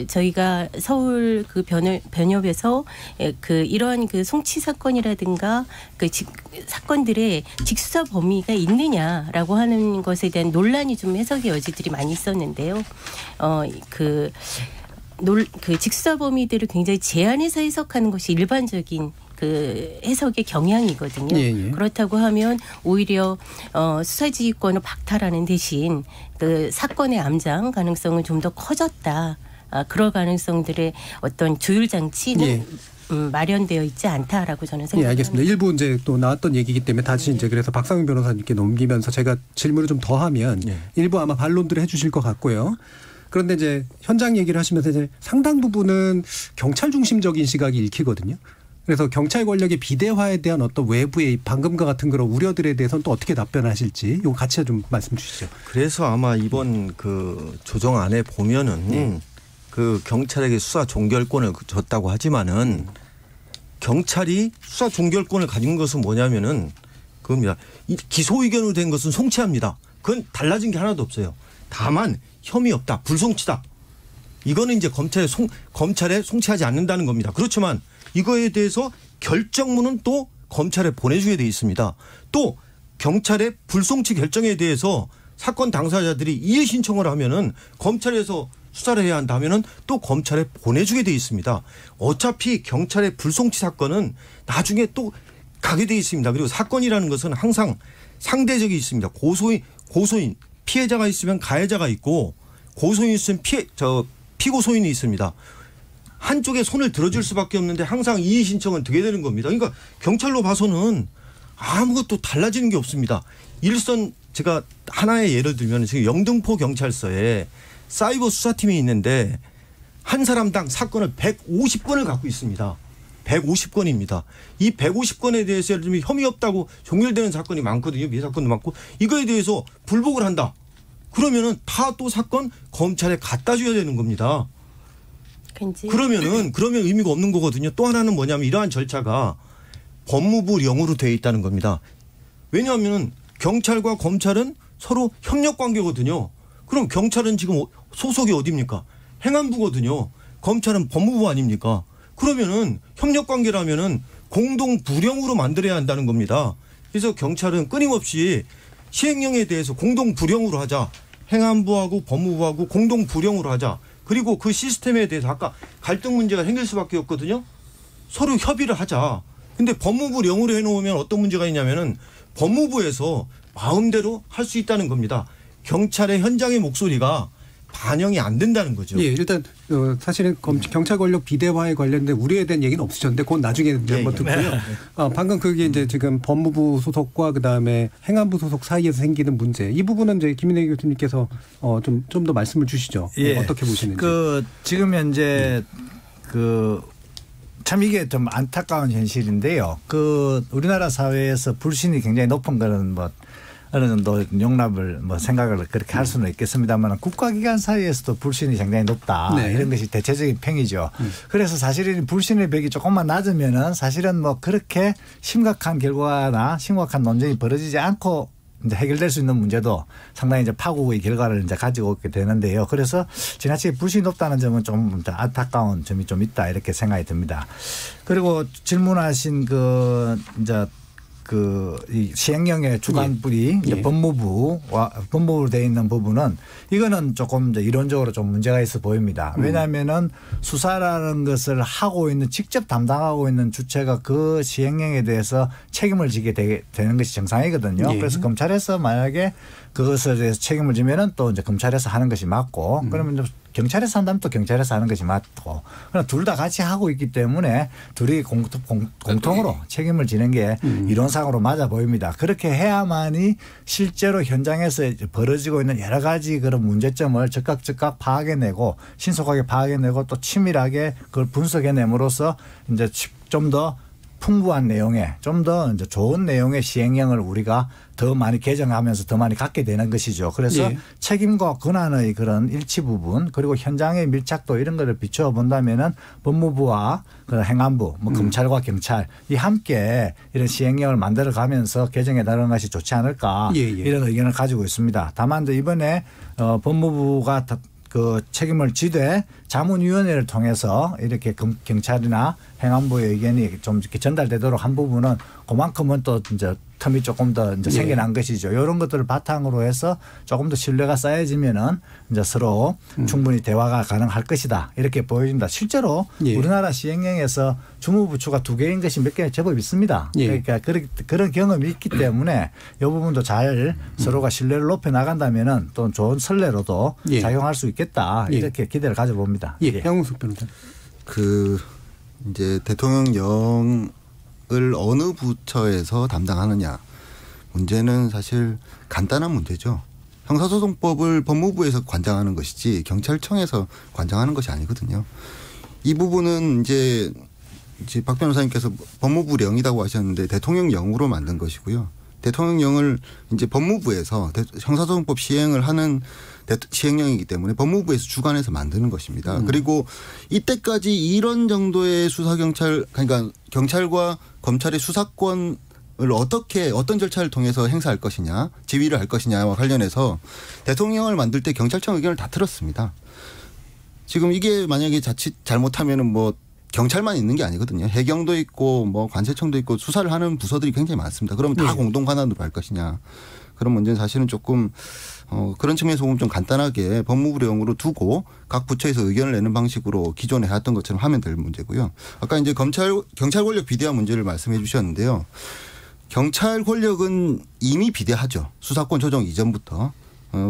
저희가 서울 변협에서 이러한 송치 사건이라든가 사건들의 직수사 범위가 있느냐라고 하는 것에 대한 논란이 좀 해석의 여지들이 많이 있었는데요. 직수사 범위들을 굉장히 제한해서 해석하는 것이 일반적인 그 해석의 경향이거든요. 그렇다고 하면 오히려 수사지휘권을 박탈하는 대신 그 사건의 암장 가능성은 좀 더 커졌다. 그럴 가능성들의 어떤 조율 장치는 마련되어 있지 않다라고 저는 생각합니다. 알겠습니다. 일부 이제 또 나왔던 얘기이기 때문에 다시 이제 그래서 박상윤 변호사님께 넘기면서 제가 질문을 좀 더 하면 일부 아마 반론들을 해주실 것 같고요. 그런데 이제 현장 얘기를 하시면서 이제 상당 부분은 경찰 중심적인 시각이 읽히거든요. 그래서 경찰 권력의 비대화에 대한 어떤 외부의 방금과 같은 그런 우려들에 대해서는 또 어떻게 답변하실지 이거 같이 좀 말씀 주시죠. 그래서 아마 이번 그 조정안에 보면은 그 경찰에게 수사 종결권을 줬다고 하지만은 경찰이 수사 종결권을 가진 것은 뭐냐면은 그겁니다. 이 기소 의견으로 된 것은 송치합니다. 그건 달라진 게 하나도 없어요. 다만 혐의 없다, 불송치다. 이거는 이제 검찰에 송치하지 않는다는 겁니다. 그렇지만 이거에 대해서 결정문은 또 검찰에 보내주게 돼 있습니다. 또 경찰의 불송치 결정에 대해서 사건 당사자들이 이의 신청을 하면은 검찰에서 수사를 해야 한다면은 또 검찰에 보내주게 돼 있습니다. 어차피 경찰의 불송치 사건은 나중에 또 가게 돼 있습니다. 그리고 사건이라는 것은 항상 상대적이 있습니다. 고소인 피해자가 있으면 가해자가 있고 고소인이 있으면 피고소인이 있습니다. 한쪽에 손을 들어줄 수밖에 없는데 항상 이의 신청은 되게 되는 겁니다. 그러니까 경찰로 봐서는 아무것도 달라지는 게 없습니다. 일선 제가 하나의 예를 들면 지금 영등포 경찰서에 사이버 수사팀이 있는데 한 사람당 사건을 150건을 갖고 있습니다. 150건입니다. 이 150건에 대해서 예를 들면 혐의 없다고 종결되는 사건이 많거든요. 미사건도 많고 이거에 대해서 불복을 한다. 그러면은 다 또 사건 검찰에 갖다 줘야 되는 겁니다. 그러면 의미가 없는 거거든요. 또 하나는 뭐냐면 이러한 절차가 법무부령으로 되어 있다는 겁니다. 왜냐하면 경찰과 검찰은 서로 협력 관계거든요. 그럼 경찰은 지금 소속이 어디입니까? 행안부거든요. 검찰은 법무부 아닙니까? 그러면은 협력 관계라면은 공동 부령으로 만들어야 한다는 겁니다. 그래서 경찰은 끊임없이 시행령에 대해서 공동 부령으로 하자. 행안부하고 법무부하고 공동 부령으로 하자. 그리고 그 시스템에 대해서 아까 갈등 문제가 생길 수밖에 없거든요. 서로 협의를 하자. 근데 법무부령으로 해놓으면 어떤 문제가 있냐면은 법무부에서 마음대로 할 수 있다는 겁니다. 경찰의 현장의 목소리가 반영이 안 된다는 거죠. 일단 사실은 경찰 권력 비대화에 관련된 우려에 대한 얘기는 없으셨는데 그건 나중에 한번 듣고요. 방금 그게 이제 지금 법무부 소속과 그다음에 행안부 소속 사이에서 생기는 문제 이 부분은 이제 김인혜 교수님께서 좀 더 말씀을 주시죠. 어떻게 보시는지. 지금 현재 참 이게 좀 안타까운 현실인데요. 우리나라 사회에서 불신이 굉장히 높은 거는 어느 정도 용납을 뭐 생각을 그렇게 할 수는 있겠습니다만 국가기관 사이에서도 불신이 굉장히 높다. 네. 이런 것이 대체적인 평이죠. 그래서 사실은 불신의 벽이 조금만 낮으면은 사실은 뭐 그렇게 심각한 결과나 심각한 논쟁이 벌어지지 않고 이제 해결될 수 있는 문제도 상당히 이제 파국의 결과를 이제 가지고 오게 되는데요. 그래서 지나치게 불신이 높다는 점은 좀 안타까운 점이 좀 있다 이렇게 생각이 듭니다. 그리고 질문하신 이 시행령의 주관부리 예. 법무부로 되어 있는 부분은 이거는 조금 이제 이론적으로 좀 문제가 있어 보입니다. 왜냐하면은 수사라는 것을 하고 있는 직접 담당하고 있는 주체가 그 시행령에 대해서 책임을 지게 되는 것이 정상이거든요. 예. 그래서 검찰에서 만약에 그것에 대해서 책임을 지면은 또 이제 검찰에서 하는 것이 맞고 그러면 경찰에서 한다면 또 경찰에서 하는 것이 맞고 그러나 둘 다 같이 하고 있기 때문에 둘이 공통으로 책임을 지는 게 이론상으로 맞아 보입니다. 그렇게 해야만이 실제로 현장에서 벌어지고 있는 여러 가지 그런 문제점을 즉각 파악해내고 신속하게 파악해내고 또 치밀하게 그걸 분석해냄으로써 이제 좀 더 풍부한 내용의 좀 더 이제 좋은 내용의 시행령을 우리가 더 많이 개정하면서 더 많이 갖게 되는 것이죠. 그래서 예. 책임과 권한의 그런 일치 부분 그리고 현장의 밀착도 이런 것을 비추어 본다면은 법무부와 그 행안부, 뭐 검찰과 경찰 이 함께 이런 시행령을 만들어 가면서 개정해 나가는 것이 좋지 않을까 이런 의견을 가지고 있습니다. 다만 이번에 법무부가 그 책임을 지되 자문위원회를 통해서 이렇게 경찰이나 행안부의 의견이 좀 이렇게 전달되도록 한 부분은 그만큼은 또 이제 텀이 조금 더 이제 생겨난 것이죠. 이런 것들을 바탕으로 해서 조금 더 신뢰가 쌓여지면은 이제 서로 충분히 대화가 가능할 것이다. 이렇게 보여집니다. 실제로 우리나라 시행령에서 주무부처가 2개인 것이 몇 개 제법 있습니다. 그러니까 그런 경험이 있기 때문에 이 부분도 잘 서로가 신뢰를 높여 나간다면은 또 좋은 선례로도 작용할 수 있겠다. 이렇게 기대를 가져봅니다. 양홍석 변호사. 이제 대통령령을 어느 부처에서 담당하느냐 문제는 사실 간단한 문제죠. 형사소송법을 법무부에서 관장하는 것이지 경찰청에서 관장하는 것이 아니거든요. 이 부분은 이제 박 변호사님께서 법무부령이라고 하셨는데 대통령령으로 만든 것이고요. 대통령령을 이제 법무부에서 형사소송법 시행을 하는 시행령이기 때문에 법무부에서 주관해서 만드는 것입니다. 그리고 이때까지 이런 정도의 그러니까 경찰과 검찰의 수사권을 어떤 절차를 통해서 행사할 것이냐, 지휘를 할 것이냐와 관련해서 대통령령을 만들 때 경찰청 의견을 다 들었습니다. 지금 이게 만약에 자칫 잘못하면은 뭐 경찰만 있는 게 아니거든요. 해경도 있고 뭐 관세청도 있고 수사를 하는 부서들이 굉장히 많습니다. 그러면 다 공동 관할로 할 것이냐. 그런 문제는 사실은 조금 그런 측면에서 보면 좀 간단하게 법무부령으로 두고 각 부처에서 의견을 내는 방식으로 기존에 해왔던 것처럼 하면 될 문제고요. 아까 이제 경찰 권력 비대화 문제를 말씀해 주셨는데요. 경찰 권력은 이미 비대하죠. 수사권 조정 이전부터.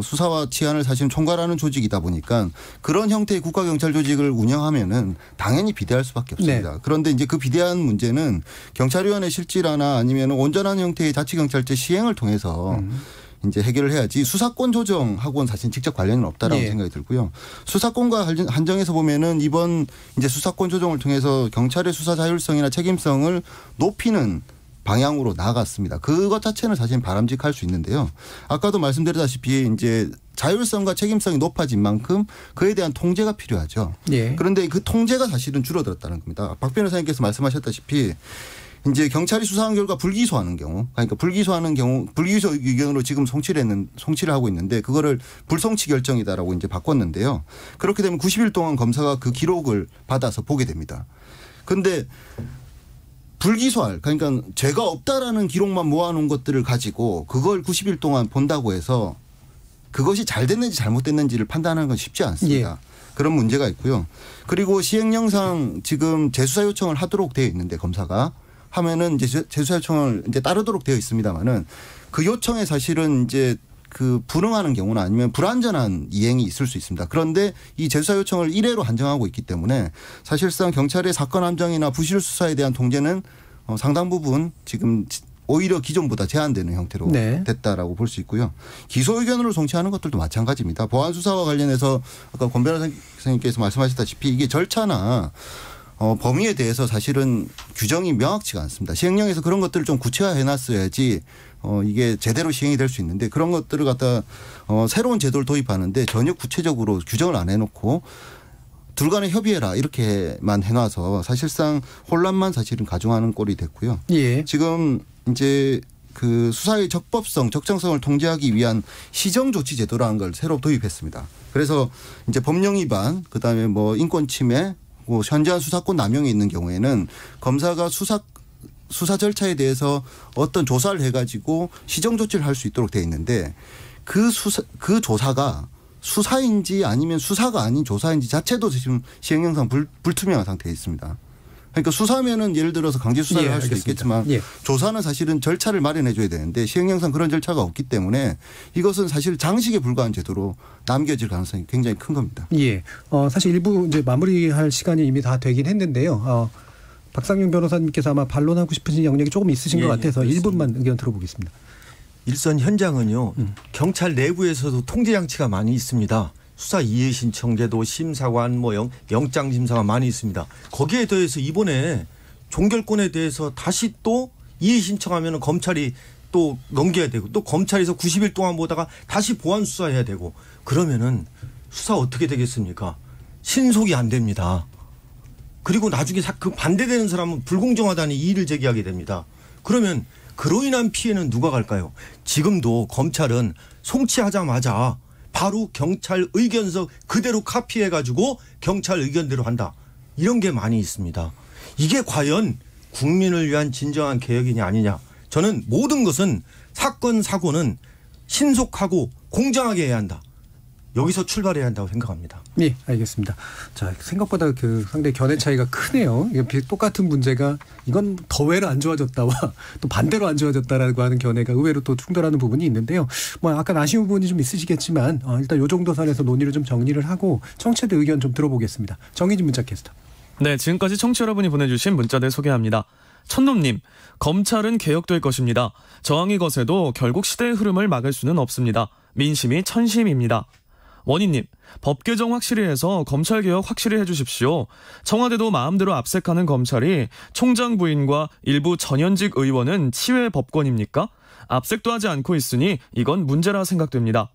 수사와 치안을 사실 총괄하는 조직이다 보니까 그런 형태의 국가경찰 조직을 운영하면은 당연히 비대할 수밖에 없습니다. 그런데 이제 그 비대한 문제는 경찰위원회 실질화나 아니면 온전한 형태의 자치경찰제 시행을 통해서 이제 해결을 해야지 수사권 조정하고는 사실 직접 관련은 없다라고 생각이 들고요. 수사권과 한정해서 보면은 이번 이제 수사권 조정을 통해서 경찰의 수사 자율성이나 책임성을 높이는 방향으로 나아갔습니다. 그것 자체는 사실 바람직할 수 있는데요. 아까도 말씀드렸다시피 이제 자율성과 책임성이 높아진 만큼 그에 대한 통제가 필요하죠. 그런데 그 통제가 사실은 줄어들었다는 겁니다. 박 변호사님께서 말씀하셨다시피 이제 경찰이 수사한 결과 불기소하는 경우, 그러니까 불기소 의견으로 지금 송치를 하고 있는데 그거를 불송치 결정이다라고 이제 바꿨는데요. 그렇게 되면 90일 동안 검사가 그 기록을 받아서 보게 됩니다. 그런데 불기소할, 그러니까 죄가 없다라는 기록만 모아놓은 것들을 가지고 그걸 90일 동안 본다고 해서 그것이 잘 됐는지 잘못됐는지를 판단하는 건 쉽지 않습니다. 그런 문제가 있고요. 그리고 시행령상 지금 재수사 요청을 하도록 되어 있는데 검사가 하면은 이제 재수사 요청을 이제 따르도록 되어 있습니다만은 그 요청에 사실은 이제 그 불응하는 경우나 아니면 불완전한 이행이 있을 수 있습니다. 그런데 이 재수사 요청을 1회로 한정하고 있기 때문에 사실상 경찰의 사건 함정이나 부실 수사에 대한 통제는 상당 부분 지금 오히려 기존보다 제한되는 형태로 됐다라고 볼 수 있고요. 기소 의견으로 송치하는 것들도 마찬가지입니다. 보안 수사와 관련해서 아까 권 변호사님께서 말씀하셨다시피 이게 절차나 범위에 대해서 사실은 규정이 명확치가 않습니다. 시행령에서 그런 것들을 좀 구체화해 놨어야지 이게 제대로 시행이 될 수 있는데 그런 것들을 갖다 새로운 제도를 도입하는데 전혀 구체적으로 규정을 안 해놓고 둘 간에 협의해라 이렇게만 해놔서 사실상 혼란만 사실은 가중하는 꼴이 됐고요. 예. 지금 이제 그 수사의 적법성, 적정성을 통제하기 위한 시정 조치 제도라는 걸 새로 도입했습니다. 그래서 이제 법령 위반, 그다음에 뭐 인권 침해, 뭐 현저한 수사권 남용이 있는 경우에는 검사가 수사 절차에 대해서 어떤 조사를 해가지고 시정 조치를 할 수 있도록 돼 있는데 그 조사가 수사인지 아니면 수사가 아닌 조사인지 자체도 지금 시행령상 불투명한 상태에 있습니다. 그러니까 수사면은 예를 들어서 강제 수사를 할 수도 있겠지만 조사는 사실은 절차를 마련해 줘야 되는데 시행령상 그런 절차가 없기 때문에 이것은 사실 장식에 불과한 제도로 남겨질 가능성이 굉장히 큰 겁니다. 예. 사실 일부 이제 마무리할 시간이 이미 다 되긴 했는데요. 박상용 변호사님께서 아마 반론하고 싶으신 영역이 조금 있으신 것 같아서 1분만 의견 들어보겠습니다. 일선 현장은요. 경찰 내부에서도 통제장치가 많이 있습니다. 수사 이해 신청제도, 심사관, 영장 심사관 많이 있습니다. 거기에 더해서 이번에 종결권에 대해서 다시 또 이해 신청하면 검찰이 또 넘겨야 되고 또 검찰에서 90일 동안 보다가 다시 보완 수사해야 되고 그러면은 수사 어떻게 되겠습니까? 신속이 안 됩니다. 그리고 나중에 그 반대되는 사람은 불공정하다는 이의를 제기하게 됩니다. 그러면 그로 인한 피해는 누가 갈까요? 지금도 검찰은 송치하자마자 바로 경찰 의견서 그대로 카피해가지고 경찰 의견대로 한다. 이런 게 많이 있습니다. 이게 과연 국민을 위한 진정한 개혁이냐 아니냐. 저는 모든 것은 사건 사고는 신속하고 공정하게 해야 한다. 여기서 출발해야 한다고 생각합니다. 네, 알겠습니다. 자, 생각보다 상당히 견해 차이가 크네요. 똑같은 문제가 이건 더 외로 안 좋아졌다와 또 반대로 안 좋아졌다라고 하는 견해가 의외로 또 충돌하는 부분이 있는데요. 약간 아쉬운 부분이 좀 있으시겠지만 일단 요 정도 선에서 논의를 좀 정리를 하고 청취자들 의견 좀 들어보겠습니다. 정의진 문자캐스터. 네, 지금까지 청취자 여러분이 보내주신 문자들 소개합니다. 천놈님, 검찰은 개혁될 것입니다. 저항이 거세도 결국 시대의 흐름을 막을 수는 없습니다. 민심이 천심입니다. 원희님, 법 개정 확실히 해서 검찰 개혁 확실히 해주십시오. 청와대도 마음대로 압색하는 검찰이 총장 부인과 일부 전현직 의원은 치외 법권입니까? 압색도 하지 않고 있으니 이건 문제라 생각됩니다.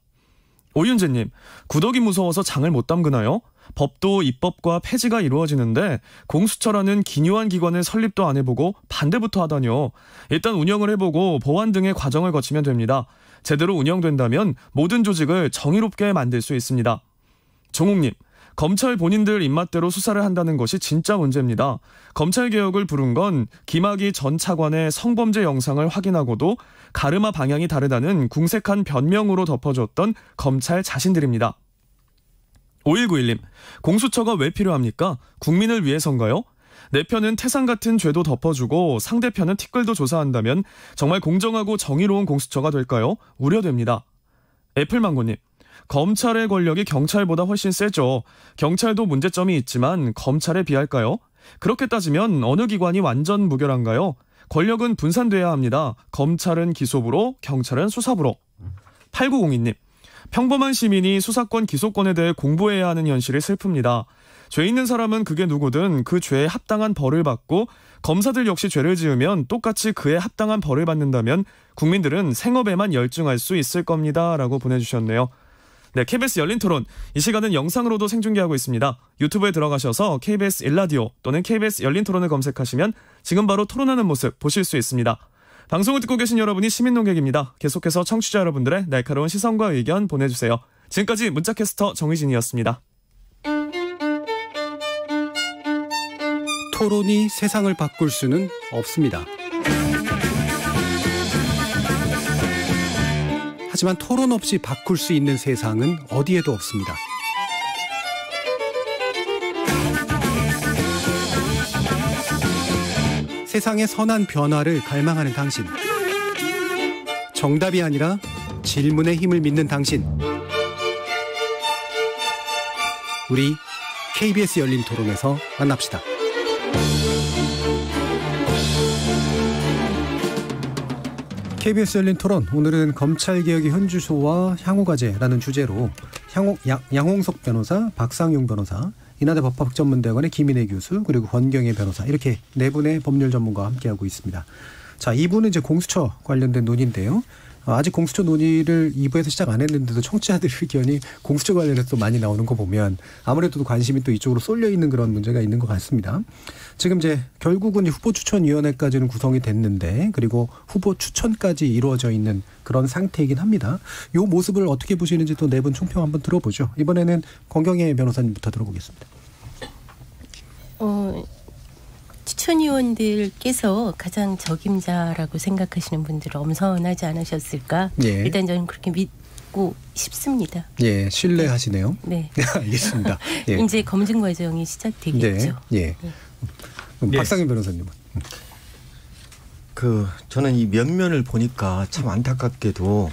오윤재님, 구독이 무서워서 장을 못 담그나요? 법도 입법과 폐지가 이루어지는데 공수처라는 기묘한 기관을 설립도 안 해보고 반대부터 하다뇨. 일단 운영을 해보고 보완 등의 과정을 거치면 됩니다. 제대로 운영된다면 모든 조직을 정의롭게 만들 수 있습니다. 종욱님, 검찰 본인들 입맛대로 수사를 한다는 것이 진짜 문제입니다. 검찰개혁을 부른 건 김학의 전 차관의 성범죄 영상을 확인하고도 가르마 방향이 다르다는 궁색한 변명으로 덮어줬던 검찰 자신들입니다. 5191님, 공수처가 왜 필요합니까? 국민을 위해서인가요? 내 편은 태산 같은 죄도 덮어주고 상대편은 티끌도 조사한다면 정말 공정하고 정의로운 공수처가 될까요? 우려됩니다. 애플망고님, 검찰의 권력이 경찰보다 훨씬 세죠. 경찰도 문제점이 있지만 검찰에 비할까요? 그렇게 따지면 어느 기관이 완전 무결한가요? 권력은 분산돼야 합니다. 검찰은 기소부로, 경찰은 수사부로. 8902님, 평범한 시민이 수사권 기소권에 대해 공부해야 하는 현실이 슬픕니다. 죄 있는 사람은 그게 누구든 그 죄에 합당한 벌을 받고 검사들 역시 죄를 지으면 똑같이 그에 합당한 벌을 받는다면 국민들은 생업에만 열중할 수 있을 겁니다. 라고 보내주셨네요. 네, KBS 열린 토론. 이 시간은 영상으로도 생중계하고 있습니다. 유튜브에 들어가셔서 KBS 1라디오 또는 KBS 열린 토론을 검색하시면 지금 바로 토론하는 모습 보실 수 있습니다. 방송을 듣고 계신 여러분이 시민논객입니다. 계속해서 청취자 여러분들의 날카로운 시선과 의견 보내주세요. 지금까지 문자캐스터 정의진이었습니다. 토론이 세상을 바꿀 수는 없습니다. 하지만 토론 없이 바꿀 수 있는 세상은 어디에도 없습니다. 세상의 선한 변화를 갈망하는 당신. 정답이 아니라 질문의 힘을 믿는 당신. 우리 KBS 열린 토론에서 만납시다. KBS 열린 토론, 오늘은 검찰개혁의 현주소와 향후과제라는 주제로 양홍석 변호사, 박상용 변호사, 인하대 법학전문대학원의 김인혜 교수 그리고 권경혜 변호사 이렇게 네 분의 법률 전문가와 함께하고 있습니다. 자, 2부는 이제 공수처 관련된 논의인데요. 아직 공수처 논의를 2부에서 시작 안 했는데도 청취자들 의견이 공수처 관련해서 또 많이 나오는 거 보면 아무래도 관심이 또 이쪽으로 쏠려 있는 그런 문제가 있는 것 같습니다. 지금 이제 결국은 후보 추천위원회까지는 구성이 됐는데 그리고 후보 추천까지 이루어져 있는 그런 상태이긴 합니다. 이 모습을 어떻게 보시는지 또 네 분 총평 한번 들어보죠. 이번에는 권경혜 변호사님부터 들어보겠습니다. 추천위원들께서 가장 적임자라고 생각하시는 분들은 엄선하지 않으셨을까? 예. 일단 저는 그렇게 믿고 싶습니다. 예, 신뢰하시네요. 네. 알겠습니다. 예. 이제 검증 과정이 시작되겠죠. 네. 예. 박상현 변호사님은. 저는 이 면면을 보니까 참 안타깝게도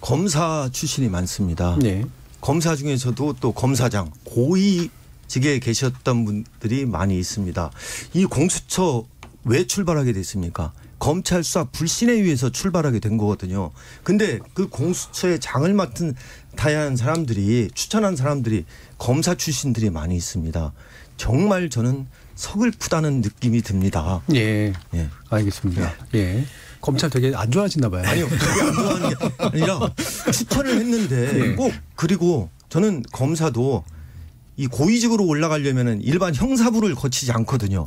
검사 출신이 많습니다. 검사 중에서도 또 검사장, 고위직에 계셨던 분들이 많이 있습니다. 이 공수처 왜 출발하게 됐습니까? 검찰 수사 불신에 의해서 출발하게 된 거거든요. 근데 그 공수처의 장을 맡은 다양한 사람들이 추천한 사람들이 검사 출신들이 많이 있습니다. 정말 저는 서글프다는 느낌이 듭니다. 예. 알겠습니다. 예. 검찰 되게 안 좋아하시나 봐요. 아니요. 그게 안 좋아하는 게 아니라 추천을 했는데 꼭 그리고 저는 검사도 이 고위직으로 올라가려면은 일반 형사부를 거치지 않거든요.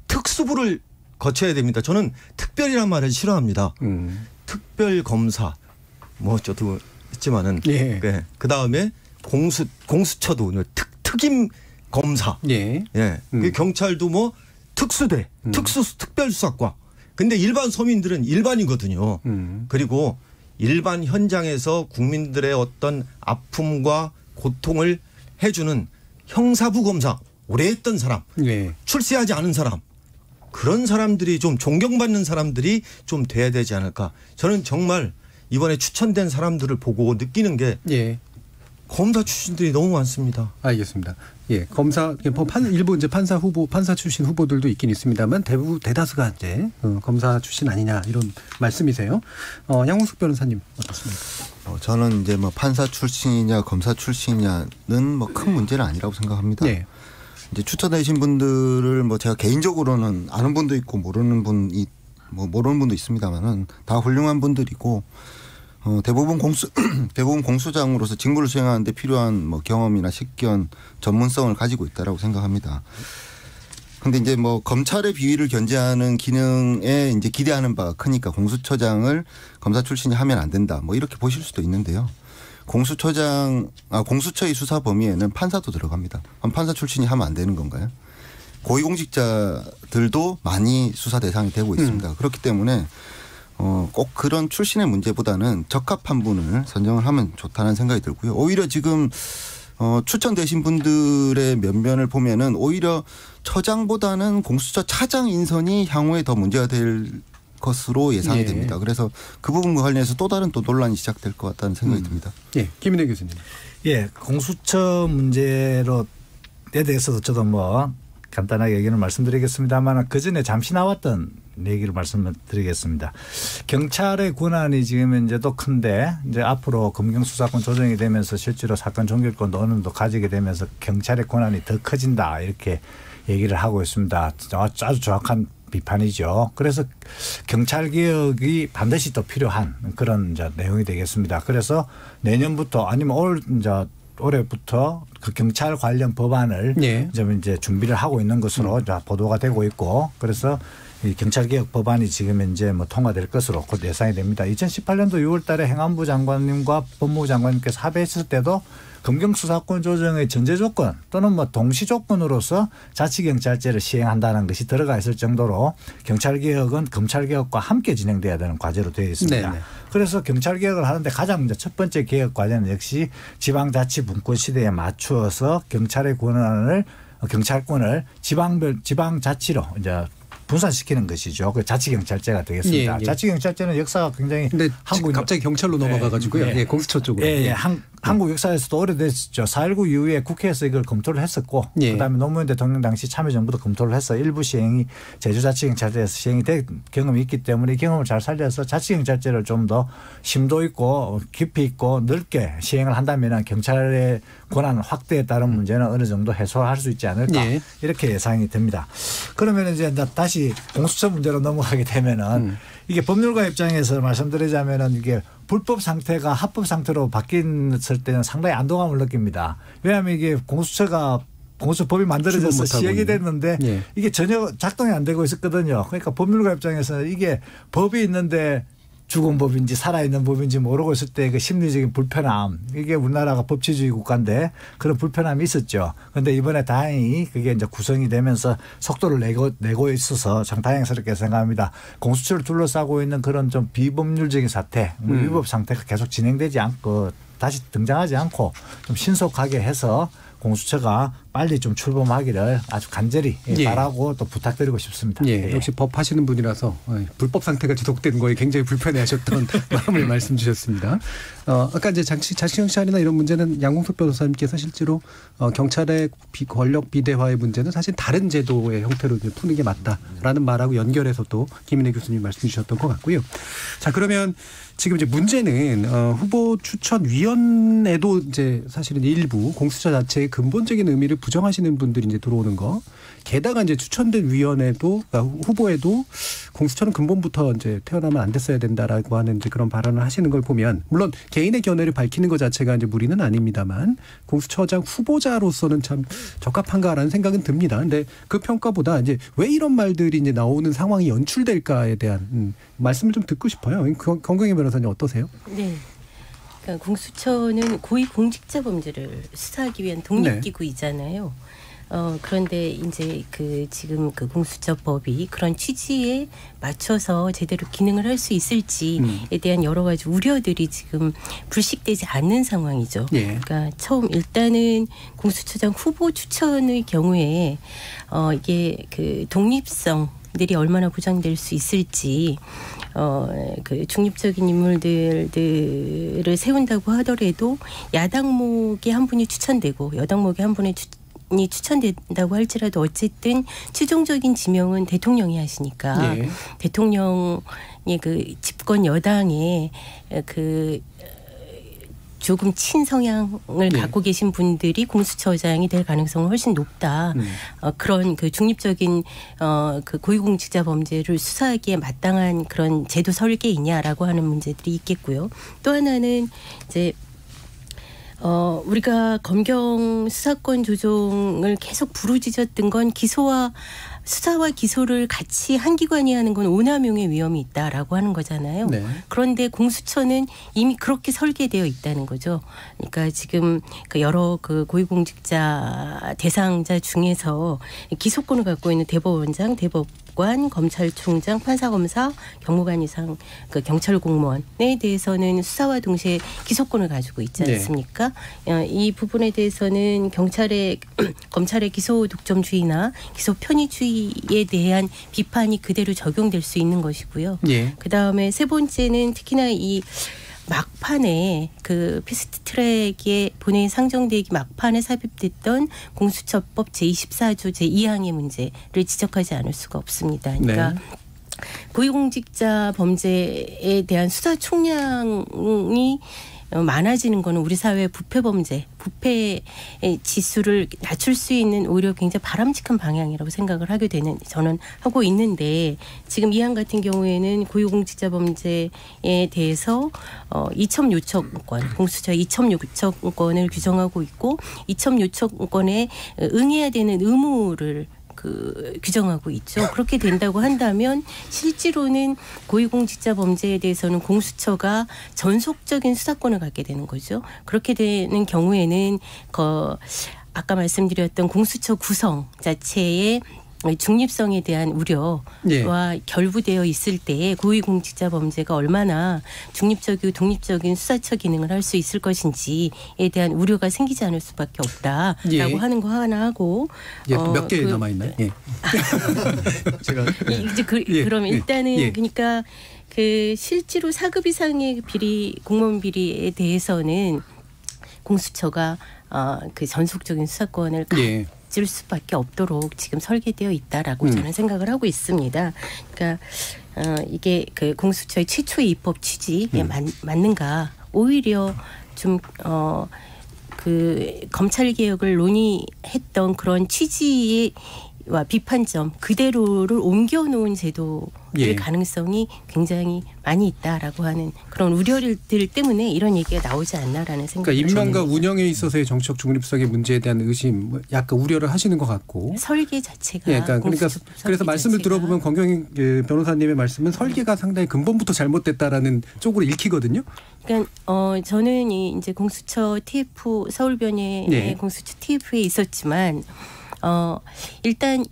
특수부를 거쳐야 됩니다. 저는 특별이란 말을 싫어합니다. 특별 검사 뭐 저도 했지만은 그 다음에 공수처도 특임 검사, 그 경찰도 뭐 특수대, 특별수사과. 근데 일반 서민들은 일반이거든요. 그리고 일반 현장에서 국민들의 어떤 아픔과 고통을 해주는 형사부 검사, 오래 했던 사람, 출세하지 않은 사람, 그런 사람들이 좀 존경받는 사람들이 좀 돼야 되지 않을까. 저는 정말 이번에 추천된 사람들을 보고 느끼는 게 검사 출신들이 너무 많습니다. 알겠습니다. 예, 검사 일부 이제 판사 출신 후보들도 있긴 있습니다만 대다수가 이제 검사 출신 아니냐 이런 말씀이세요. 양홍석 변호사님 어떻습니까? 저는 이제 뭐 판사 출신이냐 검사 출신이냐는 뭐 큰 문제는 아니라고 생각합니다. 이제 추천되신 분들을 뭐 제가 개인적으로는 아는 분도 있고 모르는 분도 있습니다만은 다 훌륭한 분들이고. 대부분 공수장으로서 직무를 수행하는데 필요한 뭐 경험이나 식견, 전문성을 가지고 있다라고 생각합니다. 그런데 이제 뭐 검찰의 비위를 견제하는 기능에 이제 기대하는 바가 크니까 공수처장을 검사 출신이 하면 안 된다. 뭐 이렇게 보실 수도 있는데요. 공수처의 수사 범위에는 판사도 들어갑니다. 그럼 판사 출신이 하면 안 되는 건가요? 고위공직자들도 많이 수사 대상이 되고 있습니다. 그렇기 때문에 꼭 그런 출신의 문제보다는 적합한 분을 선정을 하면 좋다는 생각이 들고요. 오히려 지금 추천되신 분들의 면면을 보면은 오히려 처장보다는 공수처 차장 인선이 향후에 더 문제가 될 것으로 예상이 됩니다. 그래서 그 부분과 관련해서 또 다른 논란이 시작될 것 같다는 생각이 듭니다. 김인혜 교수님. 공수처 문제에 대해서도 저도 뭐 간단하게 얘기를 말씀드리겠습니다만 그 전에 잠시 나왔던 얘기를 말씀드리겠습니다. 경찰의 권한이 지금 이제도 큰데 이제 앞으로 검경 수사권 조정이 되면서 실제로 사건 종결권도 어느 정도 가지게 되면서 경찰의 권한이 더 커진다 이렇게 얘기를 하고 있습니다. 아주 정확한 비판이죠. 그래서 경찰 개혁이 반드시 또 필요한 그런 이제 내용이 되겠습니다. 그래서 내년부터 아니면 올해부터 그 경찰 관련 법안을 이제 준비를 하고 있는 것으로 보도가 되고 있고 그래서 이 경찰개혁 법안이 지금 이제 뭐 통과될 것으로 곧 예상이 됩니다. 2018년도 6월 달에 행안부 장관님과 법무부 장관님께서 합의했을 때도 검경수사권 조정의 전제 조건 또는 뭐 동시 조건으로서 자치경찰제를 시행한다는 것이 들어가 있을 정도로 경찰개혁은 검찰개혁과 함께 진행돼야 되는 과제로 되어 있습니다. 그래서 경찰개혁을 하는데 가장 이제 첫 번째 개혁 과제는 역시 지방자치분권 시대에 맞추어서 경찰권을 지방자치로 이제 분산시키는 것이죠. 그 자치경찰제가 되겠습니다. 자치경찰제는 역사가 굉장히 한국 갑자기 경찰로 넘어가가지고요. 공수처 쪽으로. 한국 역사에서도 오래됐죠. 4.19 이후에 국회에서 이걸 검토를 했었고 그다음에 노무현 대통령 당시 참여정부도 검토를 해서 일부 시행이 제주자치경찰제에서 시행이 된 경험이 있기 때문에 이 경험을 잘 살려서 자치경찰제를 좀 더 심도 있고 깊이 있고 넓게 시행을 한다면 경찰의 권한 확대에 따른 문제는 어느 정도 해소할 수 있지 않을까 이렇게 예상이 됩니다. 그러면 이제 다시 공수처 문제로 넘어가게 되면은 이게 법률가 입장에서 말씀드리자면은 이게 불법 상태가 합법 상태로 바뀌었을 때는 상당히 안도감을 느낍니다. 왜냐하면 이게 공수처법이 만들어져서 시행이 됐는데 이게 전혀 작동이 안 되고 있었거든요. 그러니까 법률가 입장에서는 이게 법이 있는데 죽은 법인지 살아있는 법인지 모르고 있을 때 그 심리적인 불편함, 이게 우리나라가 법치주의 국가인데 그런 불편함이 있었죠. 그런데 이번에 다행히 그게 이제 구성이 되면서 속도를 내고 있어서 참 다행스럽게 생각합니다. 공수처를 둘러싸고 있는 그런 좀 비법률적인 사태, 위법 상태가 계속 진행되지 않고 다시 등장하지 않고 좀 신속하게 해서 공수처가 빨리 좀 출범하기를 아주 간절히 바라고 또 부탁드리고 싶습니다. 역시 법 하시는 분이라서 불법 상태가 지속되는 거에 굉장히 불편해하셨던 마음을 말씀 주셨습니다. 아까 이제 자치경찰이나 이런 문제는 양홍석 변호사님께서 실제로 경찰의 권력 비대화의 문제는 사실 다른 제도의 형태로 이제 푸는 게 맞다라는 말하고 연결해서 또 김인혜 교수님 말씀 주셨던 것 같고요. 자, 그러면 지금 이제 문제는 후보 추천위원회도 이제 사실은 일부 공수처 자체의 근본적인 의미를 부정하시는 분들이 이제 들어오는 거. 게다가 이제 추천된 위원회도 후보에도 공수처는 근본부터 이제 태어나면 안 됐어야 된다라고 하는 이제 그런 발언을 하시는 걸 보면 물론 개인의 견해를 밝히는 것 자체가 이제 무리는 아닙니다만 공수처장 후보자로서는 참 적합한가라는 생각은 듭니다. 근데 그 평가보다 이제 왜 이런 말들이 이제 나오는 상황이 연출될까에 대한 말씀을 좀 듣고 싶어요. 권경희 변호사님 어떠세요? 네. 그러니까 공수처는 고위공직자 범죄를 수사하기 위한 독립기구이잖아요. 그런데 이제 지금 공수처법이 그런 취지에 맞춰서 제대로 기능을 할 수 있을지에 대한 여러 가지 우려들이 지금 불식되지 않는 상황이죠. 그러니까 일단은 공수처장 후보 추천의 경우에 이게 독립성들이 얼마나 보장될 수 있을지 중립적인 인물들을 세운다고 하더라도 야당목의 한 분이 추천되고 여당목의 한 분이 추천된다고 할지라도 어쨌든 최종적인 지명은 대통령이 하시니까 대통령의 집권 여당의 조금 친성향을 갖고 계신 분들이 공수처장이 될 가능성은 훨씬 높다. 그런 중립적인 고위공직자 범죄를 수사하기에 마땅한 그런 제도 설계이냐라고 하는 문제들이 있겠고요. 또 하나는 이제 우리가 검경 수사권 조정을 계속 부르짖었던 건 수사와 기소를 같이 한 기관이 하는 건 오남용의 위험이 있다라고 하는 거잖아요. 그런데 공수처는 이미 그렇게 설계되어 있다는 거죠. 그러니까 지금 여러 고위공직자 대상자 중에서 기소권을 갖고 있는 대법원장, 대법관, 검찰총장, 판사검사, 경무관 이상 경찰 공무원에 대해서는 수사와 동시에 기소권을 가지고 있지 않습니까? 이 부분에 대해서는 검찰의 기소 독점주의나 기소 편의주의에 대한 비판이 그대로 적용될 수 있는 것이고요. 그다음에 세 번째는 특히나 이 막판에 패스트트랙에 본회의 상정되기 막판에 삽입됐던 공수처법 제24조 제2항의 문제를 지적하지 않을 수가 없습니다. 그러니까 고위공직자 범죄에 대한 수사 총량이 많아지는 거는 우리 사회의 부패의 지수를 낮출 수 있는 오히려 굉장히 바람직한 방향이라고 생각을 저는 하고 있는데 지금 이항 같은 경우에는 고위공직자 범죄에 대해서 이첩 요청권, 공수처 이첩 요청권을 규정하고 있고 이첩 요청권에 응해야 되는 의무를 규정하고 있죠. 그렇게 된다고 한다면 실제로는 고위공직자 범죄에 대해서는 공수처가 전속적인 수사권을 갖게 되는 거죠. 그렇게 되는 경우에는 아까 말씀드렸던 공수처 구성 자체의 중립성에 대한 우려와 결부되어 있을 때 고위공직자 범죄가 얼마나 중립적이고 독립적인 수사처 기능을 할 수 있을 것인지에 대한 우려가 생기지 않을 수밖에 없다라고 하는 거 하나 하고 몇 개 남아있나요? 제가 그럼 일단은 그러니까 실제로 4급 이상의 공무원 비리에 대해서는 공수처가 그 전속적인 수사권을 가질 수밖에 없도록 지금 설계되어 있다라고 저는 생각을 하고 있습니다. 그러니까 이게 그 공수처의 최초의 입법 취지에 맞는가? 오히려 좀 그 검찰 개혁을 논의했던 그런 취지와 비판점 그대로를 옮겨놓은 제도일 가능성이 굉장히 많이 있다라고 하는 그런 우려들 때문에 이런 얘기가 나오지 않나라는 생각이 그러니까 임명과 운영에 있어서의 정치적 중립성의 문제에 대한 의심, 약간 우려를 하시는 것 같고 설계 자체가 그러니까 그래서 말씀을 들어보면 권경희 변호사님의 말씀은 설계가 상당히 근본부터 잘못됐다라는 쪽으로 읽히거든요. 그러니까 저는 이제 공수처 TF 서울변의 공수처 TF에 있었지만 일단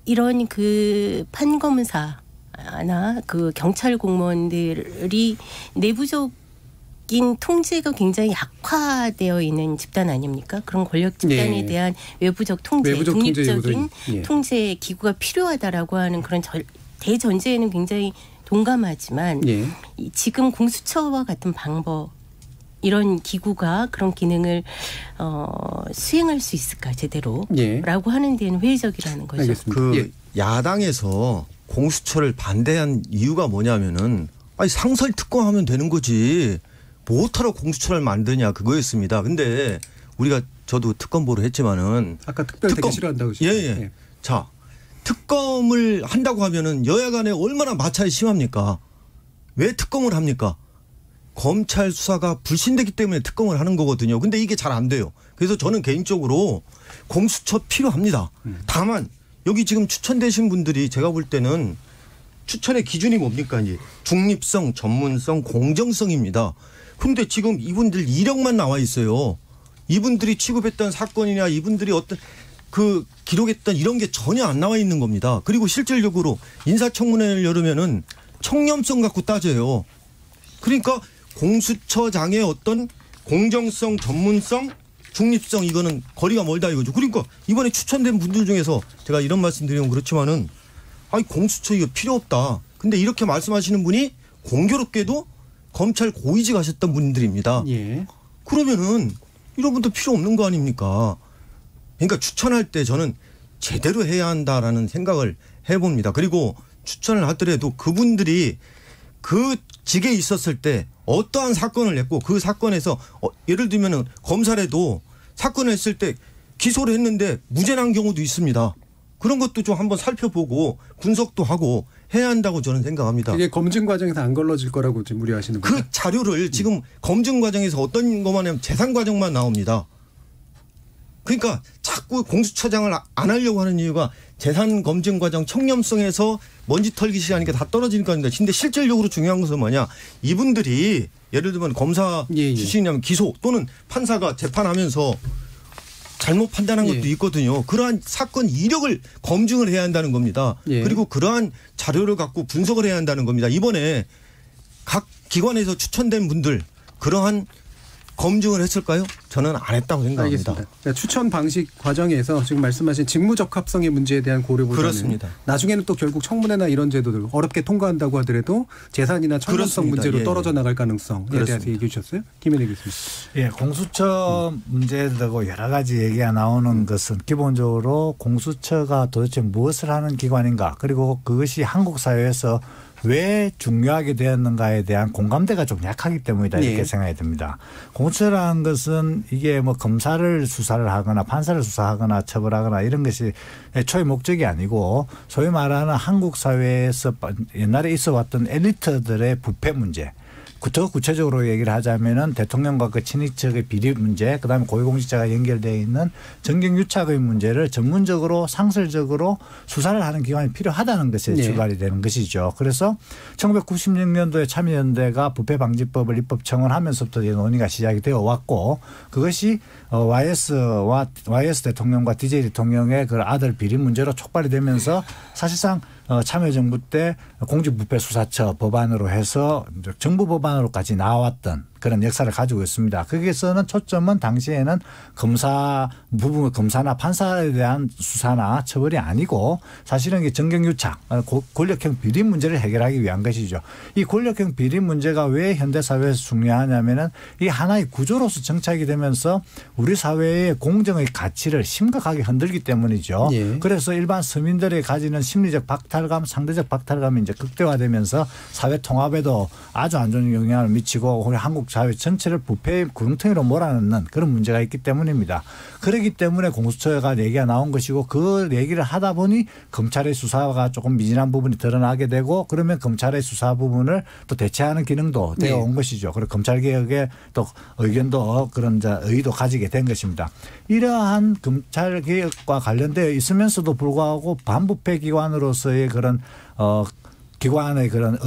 이런 그 판검사나 그 경찰 공무원들이 내부적인 통제가 굉장히 약화되어 있는 집단 아닙니까? 그런 권력 집단에 대한 외부적 통제, 독립적인 통제 기구가 필요하다라고 하는 그런 대전제에는 굉장히 동감하지만 지금 공수처와 같은 방법 이런 기구가 그런 기능을 수행할 수 있을까 제대로 라고 하는 데는 회의적이라는 거죠. 그 야당에서 공수처를 반대한 이유가 뭐냐면은 아니 상설 특검하면 되는 거지 뭐하러 공수처를 만드냐 그거였습니다. 근데 우리가 저도 특검 보러 했지만은 아까 특별 되게 싫어한다고 예. 자 특검을 한다고 하면은 여야 간에 얼마나 마찰이 심합니까? 왜 특검을 합니까? 검찰 수사가 불신되기 때문에 특검을 하는 거거든요. 근데 이게 잘 안 돼요. 그래서 저는 개인적으로 공수처 필요합니다. 다만 여기 지금 추천되신 분들이 제가 볼 때는 추천의 기준이 뭡니까? 이제 중립성, 전문성, 공정성입니다. 근데 지금 이분들 이력만 나와 있어요. 이분들이 취급했던 사건이나 이분들이 어떤 그 기록했던 이런 게 전혀 안 나와 있는 겁니다. 그리고 실질적으로 인사청문회를 열으면은 청렴성 갖고 따져요. 그러니까 공수처장의 어떤 공정성, 전문성, 중립성 이거는 거리가 멀다 이거죠. 그러니까 이번에 추천된 분들 중에서 제가 이런 말씀드리면 그렇지만은 아니 공수처 이거 필요 없다. 근데 이렇게 말씀하시는 분이 공교롭게도 검찰 고위직 하셨던 분들입니다. 그러면은 이런 분도 필요 없는 거 아닙니까? 그러니까 추천할 때 저는 제대로 해야 한다라는 생각을 해봅니다. 그리고 추천을 하더라도 그분들이 그 직에 있었을 때 어떠한 사건을 냈고 그 사건에서 예를 들면은 검사라도 사건을 했을 때 기소를 했는데 무죄난 경우도 있습니다. 그런 것도 좀 한번 살펴보고 분석도 하고 해야 한다고 저는 생각합니다. 이게 검증 과정에서 안 걸러질 거라고 지금 우려하시는 거예요? 그 자료를 지금 검증 과정에서 어떤 것만 하면 재산 과정만 나옵니다. 그러니까 자꾸 공수처장을 안 하려고 하는 이유가 재산 검증 과정 청렴성에서 먼지 털기 시간이니까 다 떨어지니까 합니다. 근데 실질적으로 중요한 것은 뭐냐. 이분들이 예를 들면 검사 출신이라면 기소 또는 판사가 재판하면서 잘못 판단한 것도 있거든요. 그러한 사건 이력을 검증을 해야 한다는 겁니다. 그리고 그러한 자료를 갖고 분석을 해야 한다는 겁니다. 이번에 각 기관에서 추천된 분들 그러한 검증을 했을까요? 저는 안 했다고 생각합니다. 알겠습니다. 추천 방식 과정에서 지금 말씀하신 직무적합성의 문제에 대한 고려보다는 그렇습니다. 나중에는 또 결국 청문회나 이런 제도들 어렵게 통과한다고 하더라도 재산이나 청렴성 문제로 떨어져 나갈 가능성에 대해서 얘기해 주셨어요? 김현희 교수님. 예, 공수처 문제에 대고 여러 가지 얘기가 나오는 것은 기본적으로 공수처가 도대체 무엇을 하는 기관인가 그리고 그것이 한국 사회에서 왜 중요하게 되었는가에 대한 공감대가 좀 약하기 때문이다 이렇게 생각이 듭니다. 공수처라는 것은 이게 뭐 검사를 수사를 하거나 판사를 수사하거나 처벌하거나 이런 것이 애초에 목적이 아니고 소위 말하는 한국 사회에서 옛날에 있어 왔던 엘리트들의 부패 문제. 더 구체적으로 얘기를 하자면은 대통령과 그 친인척의 비리 문제, 그다음에 고위공직자가 연결되어 있는 정경유착의 문제를 전문적으로 상설적으로 수사를 하는 기관이 필요하다는 것에 출발이 되는 것이죠. 그래서 1996년도에 참여연대가 부패방지법을 입법 청원하면서부터 논의가 시작이 되어 왔고 그것이 YS 대통령과 DJ 대통령의 그 아들 비리 문제로 촉발이 되면서 사실상 참여정부 때 공직부패수사처 법안으로 해서 정부 법안으로까지 나왔던 그런 역사를 가지고 있습니다. 거기에서는 초점은 당시에는 검사나 판사에 대한 수사나 처벌이 아니고 사실은 이게 정경유착, 권력형 비리 문제를 해결하기 위한 것이죠. 이 권력형 비리 문제가 왜 현대사회에서 중요하냐면은 이 하나의 구조로서 정착이 되면서 우리 사회의 공정의 가치를 심각하게 흔들기 때문이죠. 예. 그래서 일반 서민들이 가지는 심리적 박탈감, 상대적 박탈감이 이제 극대화되면서 사회 통합에도 아주 안 좋은 영향을 미치고 우리 한국 사회 전체를 부패의 구렁텅이로 몰아넣는 그런 문제가 있기 때문입니다. 그렇기 때문에 공수처가 얘기가 나온 것이고 그 얘기를 하다 보니 검찰의 수사가 조금 미진한 부분이 드러나게 되고 그러면 검찰의 수사 부분을 또 대체하는 기능도 되어 온 것이죠. 그리고 검찰개혁에 또 의견도 그런 의의도 가지게 된 것입니다. 이러한 검찰개혁과 관련되어 있으면서도 불구하고 반부패 기관으로서의 그런 기관의 그런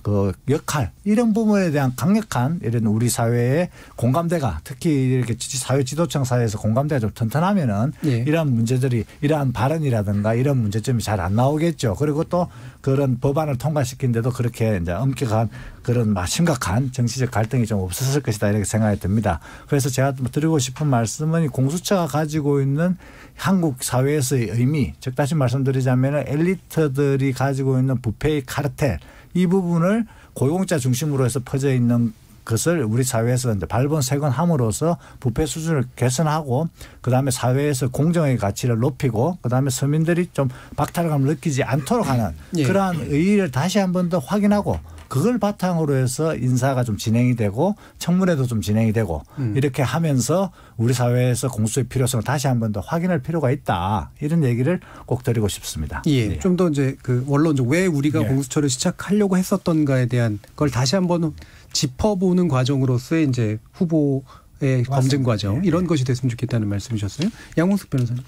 그 역할 이런 부분에 대한 강력한 이런 우리 사회의 공감대가 특히 이렇게 사회 지도층 사이에서 공감대가 좀 튼튼하면은 이러한 문제들이 이러한 발언이라든가 이런 문제점이 잘 안 나오겠죠. 그리고 또 그런 법안을 통과시킨데도 그렇게 이제 엄격한 그런 심각한 정치적 갈등이 좀 없었을 것이다 이렇게 생각이 듭니다. 그래서 제가 드리고 싶은 말씀은 공수처가 가지고 있는 한국 사회에서의 의미, 즉 다시 말씀드리자면 엘리트들이 가지고 있는 부패의 카르텔 이 부분을 고용자 중심으로 해서 퍼져 있는 것을 우리 사회에서 이제 발본색원함으로써 부패 수준을 개선하고 그다음에 사회에서 공정의 가치를 높이고 그다음에 서민들이 좀 박탈감을 느끼지 않도록 하는 그러한 의의를 다시 한 번 더 확인하고 그걸 바탕으로 해서 인사가 좀 진행이 되고 청문회도 좀 진행이 되고 이렇게 하면서 우리 사회에서 공수처의 필요성을 다시 한 번 더 확인할 필요가 있다. 이런 얘기를 꼭 드리고 싶습니다. 예. 좀 더 이제 그 원론적 왜 우리가 공수처를 시작하려고 했었던가에 대한 걸 다시 한 번 짚어보는 과정으로서의 이제 후보의 검증 과정 이런 것이 됐으면 좋겠다는 말씀이셨어요. 양홍석 변호사님.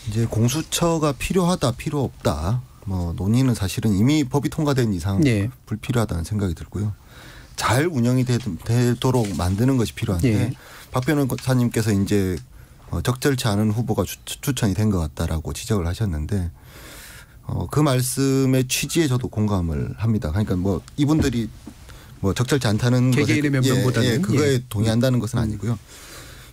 이제 공수처가 필요하다, 필요 없다. 논의는 사실은 이미 법이 통과된 이상 불필요하다는 생각이 들고요. 잘 운영이 되도록 만드는 것이 필요한데 박 변호사님께서 이제 적절치 않은 후보가 추천이 된 것 같다라고 지적을 하셨는데 그 말씀의 취지에 저도 공감을 합니다. 그러니까 이분들이 적절치 않다는 개개인의 면면보다는 그거에 동의한다는 것은 아니고요.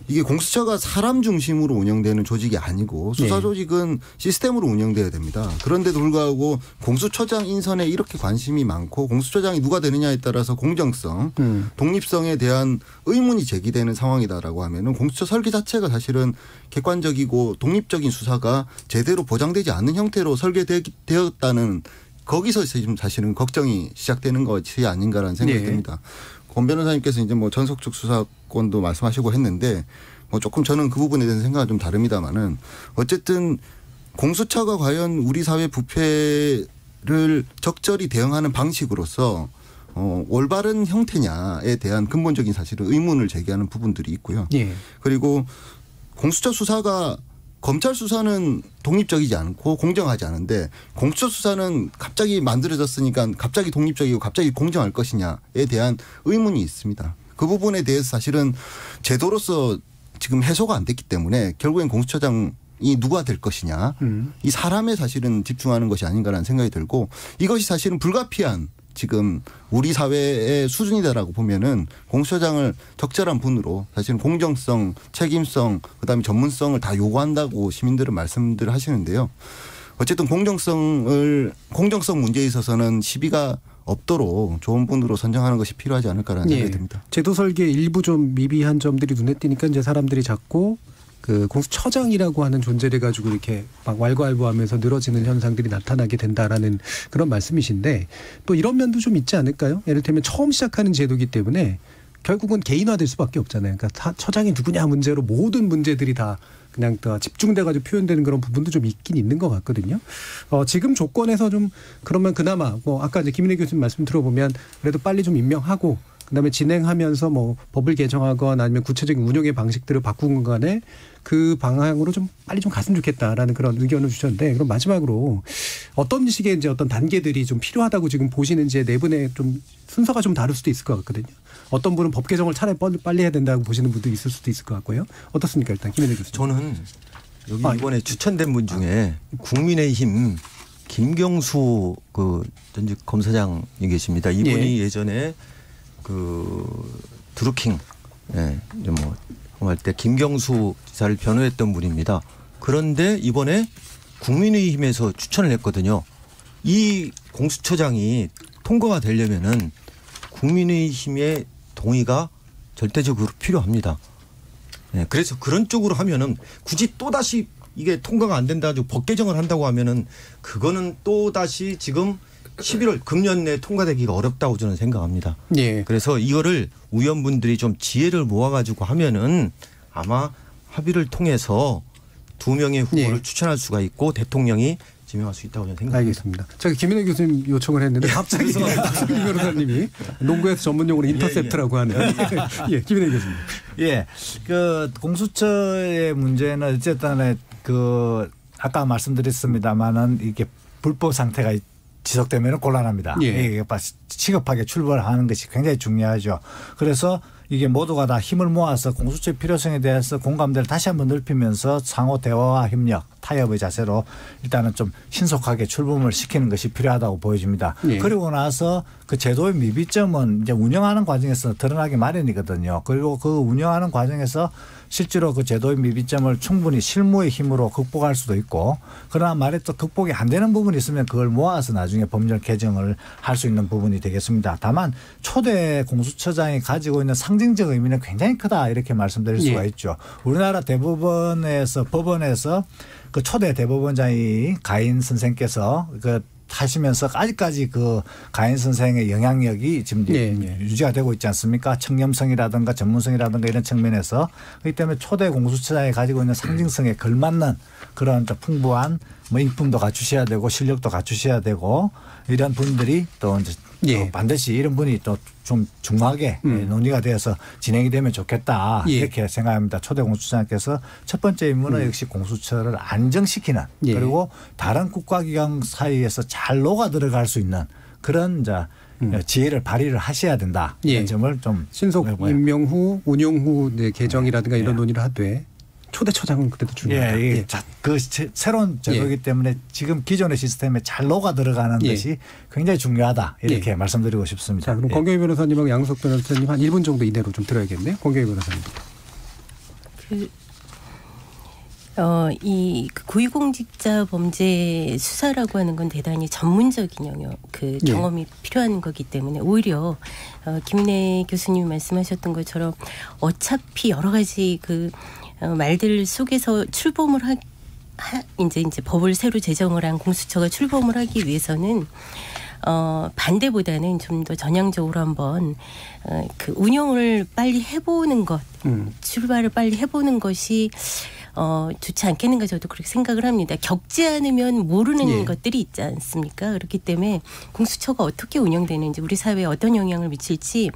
이게 공수처가 사람 중심으로 운영되는 조직이 아니고 수사 조직은 시스템으로 운영돼야 됩니다. 그런데도 불구하고 공수처장 인선에 이렇게 관심이 많고 공수처장이 누가 되느냐에 따라서 공정성, 독립성에 대한 의문이 제기되는 상황이다라고 하면은 공수처 설계 자체가 사실은 객관적이고 독립적인 수사가 제대로 보장되지 않는 형태로 설계되었다는 거기서 지금 사실은 걱정이 시작되는 것이 아닌가라는 생각이 듭니다. 권 변호사님께서 이제 전속적 수사권도 말씀하시고 했는데 조금 저는 그 부분에 대한 생각은 좀 다릅니다만은 어쨌든 공수처가 과연 우리 사회 부패를 적절히 대응하는 방식으로서 올바른 형태냐에 대한 근본적인 사실은 의문을 제기하는 부분들이 있고요. 그리고 공수처 수사가 검찰 수사는 독립적이지 않고 공정하지 않은데 공수처 수사는 갑자기 만들어졌으니까 갑자기 독립적이고 갑자기 공정할 것이냐에 대한 의문이 있습니다. 그 부분에 대해서 사실은 제도로서 지금 해소가 안 됐기 때문에 결국엔 공수처장이 누가 될 것이냐 이 사람에 사실은 집중하는 것이 아닌가라는 생각이 들고 이것이 사실은 불가피한 지금 우리 사회의 수준이다라고 보면은 공수처장을 적절한 분으로 사실은 공정성, 책임성, 그다음에 전문성을 다 요구한다고 시민들은 말씀들을 하시는데요. 어쨌든 공정성 문제에 있어서는 시비가 없도록 좋은 분으로 선정하는 것이 필요하지 않을까라는 생각이 듭니다. 제도 설계 일부 좀 미비한 점들이 눈에 띄니까 이제 사람들이 자꾸 그 공수처장이라고 하는 존재를 가지고 이렇게 막 왈가왈부하면서 늘어지는 현상들이 나타나게 된다라는 그런 말씀이신데 또 이런 면도 좀 있지 않을까요? 예를 들면 처음 시작하는 제도이기 때문에 결국은 개인화될 수밖에 없잖아요. 그러니까 처장이 누구냐 문제로 모든 문제들이 다 그냥 다 집중돼가지고 표현되는 그런 부분도 좀 있긴 있는 것 같거든요. 지금 조건에서 좀 그러면 그나마 아까 이제 김인혜 교수님 말씀 들어보면 그래도 빨리 좀 임명하고 그다음에 진행하면서 법을 개정하거나 아니면 구체적인 운영의 방식들을 바꾸는 간에 그 방향으로 좀 빨리 좀 갔으면 좋겠다라는 그런 의견을 주셨는데 그럼 마지막으로 어떤 식의 이제 어떤 단계들이 좀 필요하다고 지금 보시는지에 네 분의 좀 순서가 좀 다를 수도 있을 것 같거든요. 어떤 분은 법 개정을 차라리 빨리 해야 된다고 보시는 분도 있을 수도 있을 것 같고요. 어떻습니까? 일단 김인혜 교수님. 저는 여기 이번에 추천된 분 중에 국민의힘 김경수 그 전직 검사장이 계십니다. 이분이 예전에 드루킹, 뭐 할 때 김경수 지사를 변호했던 분입니다. 그런데 이번에 국민의힘에서 추천을 했거든요. 이 공수처장이 통과가 되려면은 국민의힘의 동의가 절대적으로 필요합니다. 그래서 그런 쪽으로 하면은 굳이 또 다시 이게 통과가 안 된다 가지고 법 개정을 한다고 하면은 그거는 또 다시 지금 11월 금년 내에 통과되기가 어렵다고 저는 생각합니다. 예. 그래서 이거를 의원분들이 좀 지혜를 모아가지고 하면은 아마 합의를 통해서 2명의 후보를 추천할 수가 있고 대통령이 지명할 수 있다고 저는 생각합니다. 알겠습니다. 제가 김인혜 교수님 요청을 했는데 갑자기 박승규 변호사님이 농구에서 전문용어로 인터셉트라고 하는. 예, 김인혜 교수님. 예, 그 공수처의 문제는 어쨌든 아까 말씀드렸습니다만은 이게 불법 상태가 지속되면 곤란합니다. 예. 시급하게 출발하는 것이 굉장히 중요하죠. 그래서 이게 모두가 다 힘을 모아서 공수처의 필요성에 대해서 공감대를 다시 한번 넓히면서 상호 대화와 협력, 타협의 자세로 일단은 좀 신속하게 출범을 시키는 것이 필요하다고 보여집니다. 예. 그리고 나서 그 제도의 미비점은 이제 운영하는 과정에서 드러나기 마련이거든요. 그리고 그 운영하는 과정에서 실제로 그 제도의 미비점을 충분히 실무의 힘으로 극복할 수도 있고, 그러나 말에 또 극복이 안 되는 부분이 있으면 그걸 모아서 나중에 법률 개정을 할 수 있는 부분이 되겠습니다. 다만 초대 공수처장이 가지고 있는 상징적 의미는 굉장히 크다 이렇게 말씀드릴 수가 있죠. 우리나라 대법원에서 법원에서 그 초대 대법원장이 가인 선생께서 하시면서 아직까지 그 가인 선생의 영향력이 지금 유지가 되고 있지 않습니까? 청렴성이라든가 전문성이라든가 이런 측면에서. 그렇기 때문에 초대 공수처장이 가지고 있는 상징성에 걸맞는 그런 풍부한 뭐 인품도 갖추셔야 되고 실력도 갖추셔야 되고 이런 분들이 또 이제 또 반드시 이런 분이 또 좀 중하게 논의가 되어서 진행이 되면 좋겠다 이렇게 생각합니다. 초대 공수처장께서 첫 번째 임무는 역시 공수처를 안정시키는 그리고 다른 국가기관 사이에서 잘 녹아 들어갈 수 있는 그런 지혜를 발휘를 하셔야 된다. 이런 점을 좀 신속 임명 후 운영 후 개정이라든가 이런 논의를 하되 초대처장은 그래도 중요하다. 예. 그 새로운 제도이기 때문에 지금 기존의 시스템에 잘 녹아 들어가는 것이 굉장히 중요하다. 이렇게 말씀드리고 싶습니다. 자, 그럼 권경희 변호사님하고 양석 변호사님 한 1분 정도 이내로 좀 들어야겠네요. 권경희 변호사님. 이 고위공직자 범죄 수사라고 하는 건 대단히 전문적인 영역, 경험이 필요한 거기 때문에 오히려 김인혜 교수님이 말씀하셨던 것처럼 어차피 여러 가지 말들 속에서 출범을 이제 법을 새로 제정을 한 공수처가 출범을 하기 위해서는 반대보다는 좀 더 전향적으로 한번 운영을 빨리 해보는 것, 출발을 빨리 해보는 것이 좋지 않겠는가 저도 그렇게 생각을 합니다. 겪지 않으면 모르는 것들이 있지 않습니까? 그렇기 때문에 공수처가 어떻게 운영되는지 우리 사회에 어떤 영향을 미칠지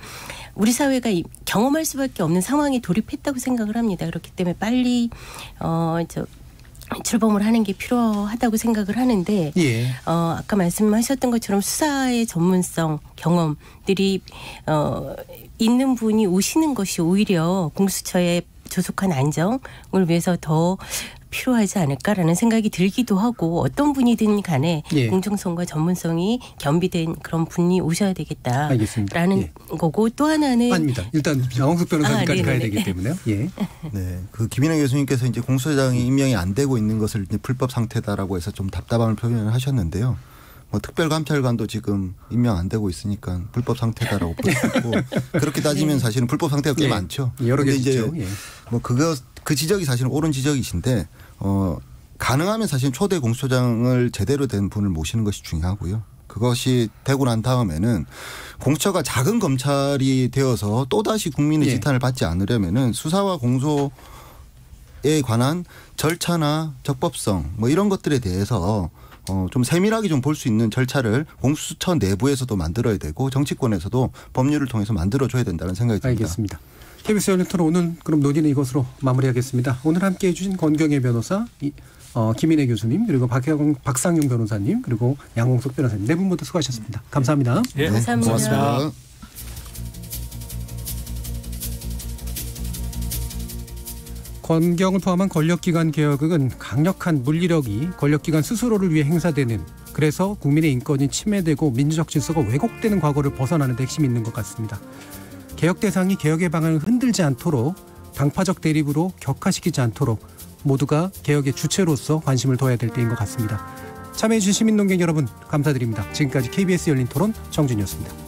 우리 사회가 경험할 수밖에 없는 상황에 돌입했다고 생각을 합니다. 그렇기 때문에 빨리 출범을 하는 게 필요하다고 생각을 하는데 아까 말씀하셨던 것처럼 수사의 전문성, 경험들이 있는 분이 오시는 것이 오히려 공수처의 조속한 안정을 위해서 더 필요하지 않을까라는 생각이 들기도 하고 어떤 분이든 간에 공정성과 전문성이 겸비된 그런 분이 오셔야 되겠다라는 거고 또 하나는 아닙니다. 일단 양홍석 변호사님까지 가야 되기 때문에요. 네, 그 김인혜 교수님께서 이제 공수처장이 임명이 안 되고 있는 것을 이제 불법 상태다라고 해서 좀 답답함을 표현을 하셨는데요. 뭐 특별감찰관도 지금 임명 안 되고 있으니까 불법 상태다라고 볼 수 있고 그렇게 따지면 사실은 불법 상태가 꽤 많죠. 여러 개 있죠. 뭐 그 지적이 사실은 옳은 지적이신데 가능하면 사실 초대 공수처장을 제대로 된 분을 모시는 것이 중요하고요. 그것이 되고 난 다음에는 공수처가 작은 검찰이 되어서 또다시 국민의 지탄을 받지 않으려면은 수사와 공소에 관한 절차나 적법성 뭐 이런 것들에 대해서 좀 세밀하게 좀 볼 수 있는 절차를 공수처 내부에서도 만들어야 되고 정치권에서도 법률을 통해서 만들어줘야 된다는 생각이 듭니다. 알겠습니다. KBS 열린 토론 오늘 그럼 논의는 이것으로 마무리하겠습니다. 오늘 함께해 주신 권경혜 변호사, 김인혜 교수님 그리고 박상용 변호사님 그리고 양홍석 변호사님 네 분 모두 수고하셨습니다. 감사합니다. 감사합니다. 고맙습니다. 권경을 포함한 권력기관 개혁은 강력한 물리력이 권력기관 스스로를 위해 행사되는 그래서 국민의 인권이 침해되고 민주적 질서가 왜곡되는 과거를 벗어나는 데 핵심이 있는 것 같습니다. 개혁 대상이 개혁의 방향을 흔들지 않도록 당파적 대립으로 격화시키지 않도록 모두가 개혁의 주체로서 관심을 둬야 될 때인 것 같습니다. 참여해 주신 시민논객 여러분 감사드립니다. 지금까지 KBS 열린 토론 정준이었습니다.